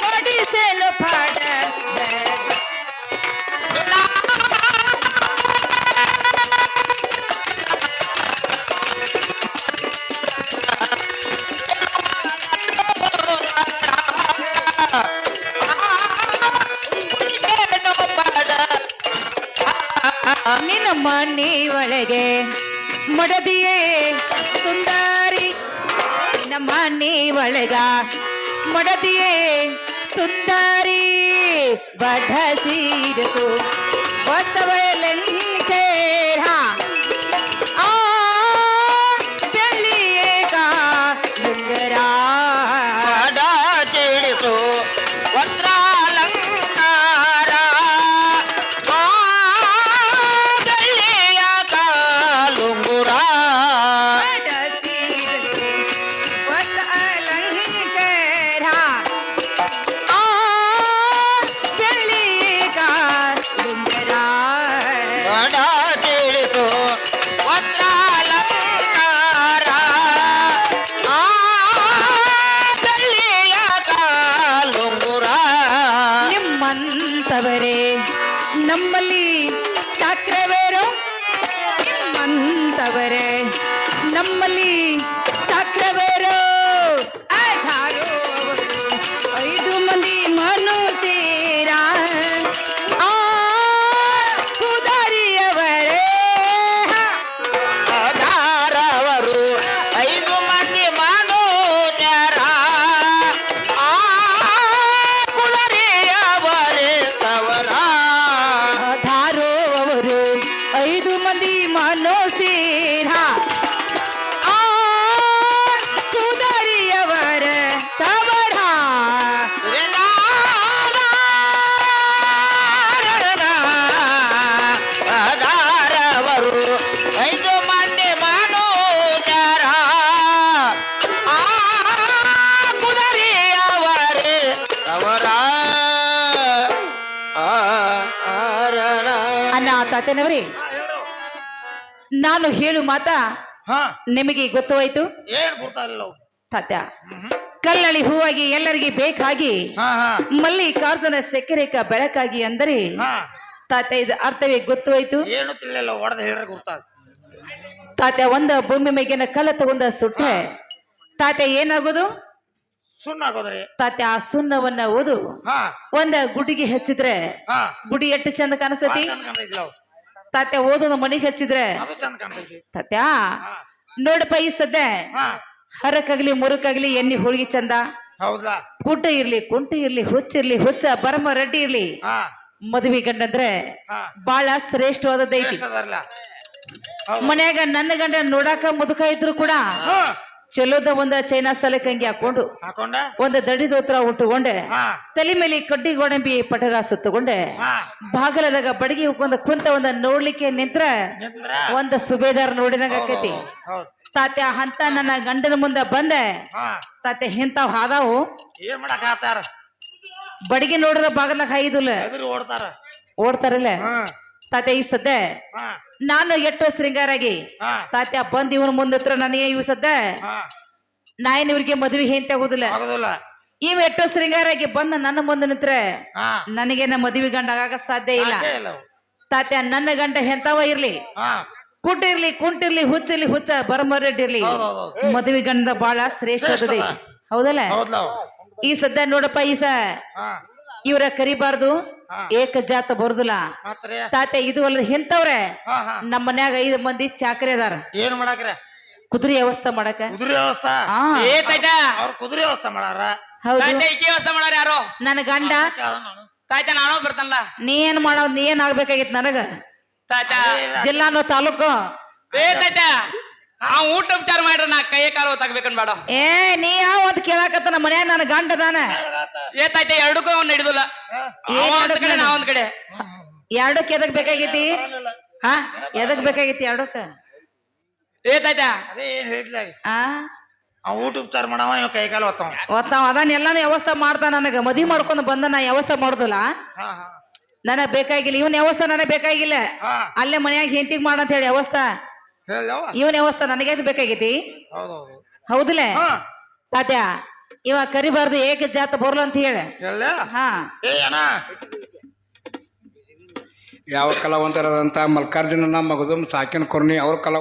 ಹೊಡಿಸೆನು ಪಡ ನಿನ್ನ ಮನೆ ಒಳಗೆ ಮಡದಿಯೇ ಸುಂದರಿ ನಿನ್ನ ಮನೆ ಒಳಗ ಮಡದಿಯೇ ಸುಂದರಿ ಬಢಸೀರಸು ಬಸವಲಂಕೇರ ಆ ಬೆಳ್ಳಿಯೇಗ ಲಿಂಗರ ಚಿಡಿಸು ವಸ್ತ್ರಾಲಂಕಾರ ಗಳ್ಳಿಯ ಕಾಲುಂಗುರ ಬಢಸೀರಸು ಬಸವಲಂಕೇರ ಆ ಬೆಳ್ಳಿಯೇಗ ಲಿಂಗರ ಬಡ ತಿಳಿದು ವಸ್ತ್ರಾಲಂಕಾರ ಗಳ್ಳಿಯ ಕಾಲುಂಗುರ ನಿಮ್ಮಂತವರೇ ನಮ್ಮಲ್ಲಿ ಚಾಕ್ರವೇರೋ ನಿಮ್ಮಂತವರೇ ನಮ್ಮಲ್ಲಿ ಚಾಕ್ರವೇರೋ ಆಧಾರೋ ಅವರು 5 ಮಂದಿ ಮನುಷ್ಯರ ಆ ಕುದಾರಿಯವರೇ ಆಧಾರವರು 5 ಮಂದಿ ಮನೋಜರ ಆ ಕುಲರಿಯವರೇ ತವರ ಆಧಾರೋ ಅವರು 5 ಮಂದಿ ಮನೋಷೇರ ಆ ಕುದಾರಿಯವರ ಸವರ ಆಧಾರವರು 5 ಮಂದಿ ಮನೋಜರ ಆ ಕುಲರಿಯವರೇ ತವರ ಅನ್ನ ತಾತನವರೇ ನಾನು ಹೇಳು ಮಾತಾ ಹಾ ನಿಮಗೆ ಗೊತ್ತಾಯ್ತು ಏನ್ ಗೊತ್ತಾಗಲ್ಲ ತಾತ ಕಲ್ಲಳಿ ಹೂವಾಗಿ ಎಲ್ಲರಿಗೆ ಬೇಕಾಗಿ ಹಾ ಹಾ ಮಲ್ಲಿಕಾರ್ಜುನ ಸೆಕೆರೆಕ ಬೆಳಕಾಗಿ ಅಂದರೆ ಹಾ ತಾತ ಇದು ಅರ್ಥವೇ ಗೊತ್ತಾಯ್ತು ಏನು ತಿಳಿಯಲ್ಲ ಹೊಡೆದ ಹೇಳ್ರೆ ಗೊತ್ತಾಗ ತಾತ ಒಂದ ಭೂಮಿ ಮೇಗಿನ ಕಲ್ಲ ತಗೊಂಡ ಸುಟ್ರೆ ತಾತ ಏನಾಗೋದು ಸುಣ್ಣ ಆಗೋದ್ರಿ ತಾತ ಆ ಸುಣ್ಣವನ್ನ ಓದು ಹಾ ಒಂದ ಗುಡಿಗೆ ಹಚ್ಚಿದ್ರೆ ಹಾ ಗುಡಿ ಎಷ್ಟು ಚಂದ ಕಾಣಿಸ್ತತಿ ಚಂದ ಕಾಣ್ತೈತಿ ಅವು. ತಾತ ಓದೋದು ಮನೆಗೆ ಹಚ್ಚಿದ್ರೆ ಅದು ಚಂದ ಕಾಣ್ತೈತಿ ತಾತ ನೋಡಪ್ಪ ಈ ಸದ್ಯ ಹಾ ಹರಕಾಗ್ಲಿ ಮುರುಕಾಗ್ಲಿ ಎಣ್ಣೆ ಹೋಳಿಗೆ ಚಂದ ಹೌದಾ ಗುಡ್ಡ ಇರ್ಲಿ ಕುಂಟ ಇರ್ಲಿ ಹುಚ್ಚಿರ್ಲಿ ಹುಚ್ಚ ಬರಮ ರೆಡ್ಡಿ ಇರ್ಲಿ ಹಾ ಮದುವೆ ಗಂಡಂದ್ರೆ ಹಾ ಬಾಳ ಶ್ರೇಷ್ಠವಾದದ್ದೈತಿ ಎಷ್ಟ್ ಅದಾರಲ್ಲ ಹೌದು. ಮನ್ಯಾಗ ನನ್ನ ಗಂಡ ನೋಡಾಕ ಮುದುಕ ಇದ್ರು ಕೂಡ ಹಾ ಚಲೋದ ಒಂದ ಚೈನಾ ಸಲಕಂಗಿ ಹಾಕೊಂಡು ಹಾಕೊಂಡ ಒಂದ ದಡಿ ದೋತ್ರ ಉಟ್ಟುಕೊಂಡೆ ಹಾ ತಲೆ ಮೇಲೆ ಕಡ್ಡಿ ಗೋಡಂಬಿ ಪಟಗ ಸುತ್ತಕೊಂಡೆ ಹಾ ಬಾಗಲದಾಗ ಬಡಗಿ ಹೋಗ್ಕೊಂಡ ಕುಂತ ಒಂದ ನೋಡ್ಲಿಕ್ಕೆ ನಿಂತ್ರ ನಿಂದ್ರ ಒಂದ ಸುಬೇದಾರ್ ನೋಡಿದಂಗ ಆಕೈತಿ ಹೌದು ತಾತ್ಯ ಅಂತ ನನ್ನ ಗಂಡನ ಮುಂದೆ ಬಂದೆ ಹಾ ತಾತ್ಯ ಇಂತಾವ್ ಹಾದಾವು ಏನ್ ಮಾಡಕ್ ಆತಾರ ಬಡಗಿ ನೋಡಿದ್ರ ಬಾಗಲಾಗ ಹಾಯ್ದುಲ್ಲ ಎದುರು ಓಡ್ತಾರ ಓಡ್ತಾರಲ್ಲ ಹಾ ತಾತ್ಯ ಈ ಸದ್ಯ ಹಾ ನಾನು ಎಷ್ಟೋ ಶೃಂಗಾರಾಗಿ ಹಾ ತಾತ್ಯ ಬಂದ್ ಇವನ್ ಮುಂದತ್ರ ನನಗೆ ಇವ್ ಸದ್ದ ಹಾ ನಾಯನ್ ಇವ್ರಿಗೆ ಮದ್ವಿ ಹೆಂಡತಿ ಆಗುದಿಲ್ಲ ಆಗೋದಿಲ್ಲ ಇವ್ ಎಷ್ಟೋ ಶೃಂಗಾರಾಗಿ ಬಂದ ನನ್ನ ಮುಂದೆ ನಿಂತ್ರೆ ಹಾ ನನಗೇನ ಮದ್ವಿ ಗಂಡ ಆಗಾಕ ಸಾಧ್ಯ ಇಲ್ಲ ಸಾಧ್ಯ ಇಲ್ಲ ಅವು. ತಾತ್ಯ ನನ್ನ ಗಂಡ ಎಂತವ ಇರ್ಲಿ ಹಾ ಕುಟ್ಟಿರ್ಲಿ ಕುಂಟಿರ್ಲಿ ಹುಚ್ಚಿರ್ಲಿ ಹುಚ್ಚ ಬರಮರಡ್ಡಿರ್ಲಿ ಹೌದೌದು ಮದುವೆ ಗಂಡ ಬಹಳ ಶ್ರೇಷ್ಠ ಶ್ರೇಷ್ಠ ಅದ ಹೌದಲ್ಲ ಹೌದ್ಲ ಅವು. ಈ ಸದ್ಯ ನೋಡಪ್ಪ ಹಾ ಇವ್ರ ಕರಿಬಾರ್ದು ಹಾ. ಏಕ ಜಾತ ಬರುದಿಲ್ಲ ಮತ್ರಿ ತಾತೆ ಇದು ಅಲ್ಲದ ಎಂತವ್ರೆ ಹಾ ಹಾ ನಮ್ಮ ಮನ್ಯಾಗ 5 ಮಂದಿ ಚಾಕರಿ ಅದಾರ ಏನ್ ಮಾಡಾಕ್ರೆ ಕುದುರೆ ವ್ಯವಸ್ಥೆ ಮಾಡಕ ಕುದುರೆ ವ್ಯವಸ್ಥಾ ಹಾ ಏ ತಾಯ್ತ ಅವ್ರ ಕುದುರೆ ವ್ಯವಸ್ಥೆ ಮಾಡಾರ ಹೌದು ತಾಯ್ತ ಈಕೆ ವ್ಯವಸ್ಥೆ ಮಾಡಾರ ಯಾರು ನನ್ನ ಗಂಡ ಕೇಳ್ದ ನಾನು. ತಾಯ್ತ ನಾನು ಬರ್ತಾನಲ್ಲ ನೀ ಏನ್ ಮಾಡೋ ನೀ ಏನ್ ಆಗ್ಬೇಕಾಗಿತ್ತು ನನಗ ತಾಯ್ತ ಜಿಲ್ಲಾನೋ ತಾಲೂಕು ಏ ತಾಯ್ತ ಆ ಅವ್ ಊಟ ಉಪಚಾರ ಮಾಡ್ರ ನಾ ಕೈ ಕಾಲು ತಗಬೇಕನ್ ಬೇಡ ಏ ನೀ ಯಾವ ಅಂತ ಕೇಳಾಕತ್ತ ನಮ್ಮ ಮನ್ಯಾಗ ನನ್ನ ಗಂಡ ಅದಾನ ಏತಾಯ್ತ ಎರಡಕ್ಕೂ ಅವ್ನು ನಡೆದಿಲ್ಲ ಏನ್ ಒಂದ್ ಎರಡಕ್ಕೂ ಕಡೆ ನಾ ಒಂದ್ ಕಡೆ ಎರಡಕ್ಕೆ ಎದಕ್ ಬೇಕಾಗೈತಿ ಹಾ ಎದಕ್ ಬೇಕಾಗೈತಿ ಎರಡಕ್ಕ ಏತಾಯ್ತ ಅದೇ ಏನ್ ಹೇಳಿದ್ಲ ಆ ಅವ್ ಊಟ ಉಪಚಾರ ಮಾಡವ ಇವ್ ಕೈ ಕಾಲು ಒತ್ತವ ಒತ್ತಾವ ಅದಾನ ಎಲ್ಲಾನು ವ್ಯವಸ್ಥೆ ಮಾಡ್ತಾನ ನನಗ ಮದ್ವಿ ಮಾಡ್ಕೊಂಡು ಬಂದ ನಾ ವ್ಯವಸ್ಥೆ ಮಾಡುದಿಲ್ಲ ಹಾ ಹಾ ನನಗ್ ಬೇಕಾಗಿಲ್ಲ ಇವನ್ ವ್ಯವಸ್ಥೆ ನನಗ್ ಬೇಕಾಗಿಲ್ಲ ಹಾ ಅಲ್ಲೇ ಮನ್ಯಾಗ ಹೆಂಡತಿಗ್ ಮಾಡಂತ ಹೇಳಿ ವ್ಯವಸ್ಥೆ ಹೇಳವ ಇವನ್ ವ್ಯವಸ್ಥೆ ನನಗೆ ಬೇಕಾಗೈತಿ ಹೌದೌದು ಹೌದಿಲ್ಲ ಹಾ ತಾತ್ಯ ಇವ ಕರಿಬಾರ್ದು ಏಕ ಜಾತ ಬರ್ಲು ಅಂತ ಹೇಳ ಹೇಳ ಹಾ ಏ ಅಣ್ಣ ಯಾವ ಕಲಾವಂತರಾದಂಥ ಮಲ್ಲಿಕಾರ್ಜುನನ ಮಗದುಮ್ ಸಾಕಿನ ಕೊರ್ನಿ ಅವ್ರ ಕಲಾ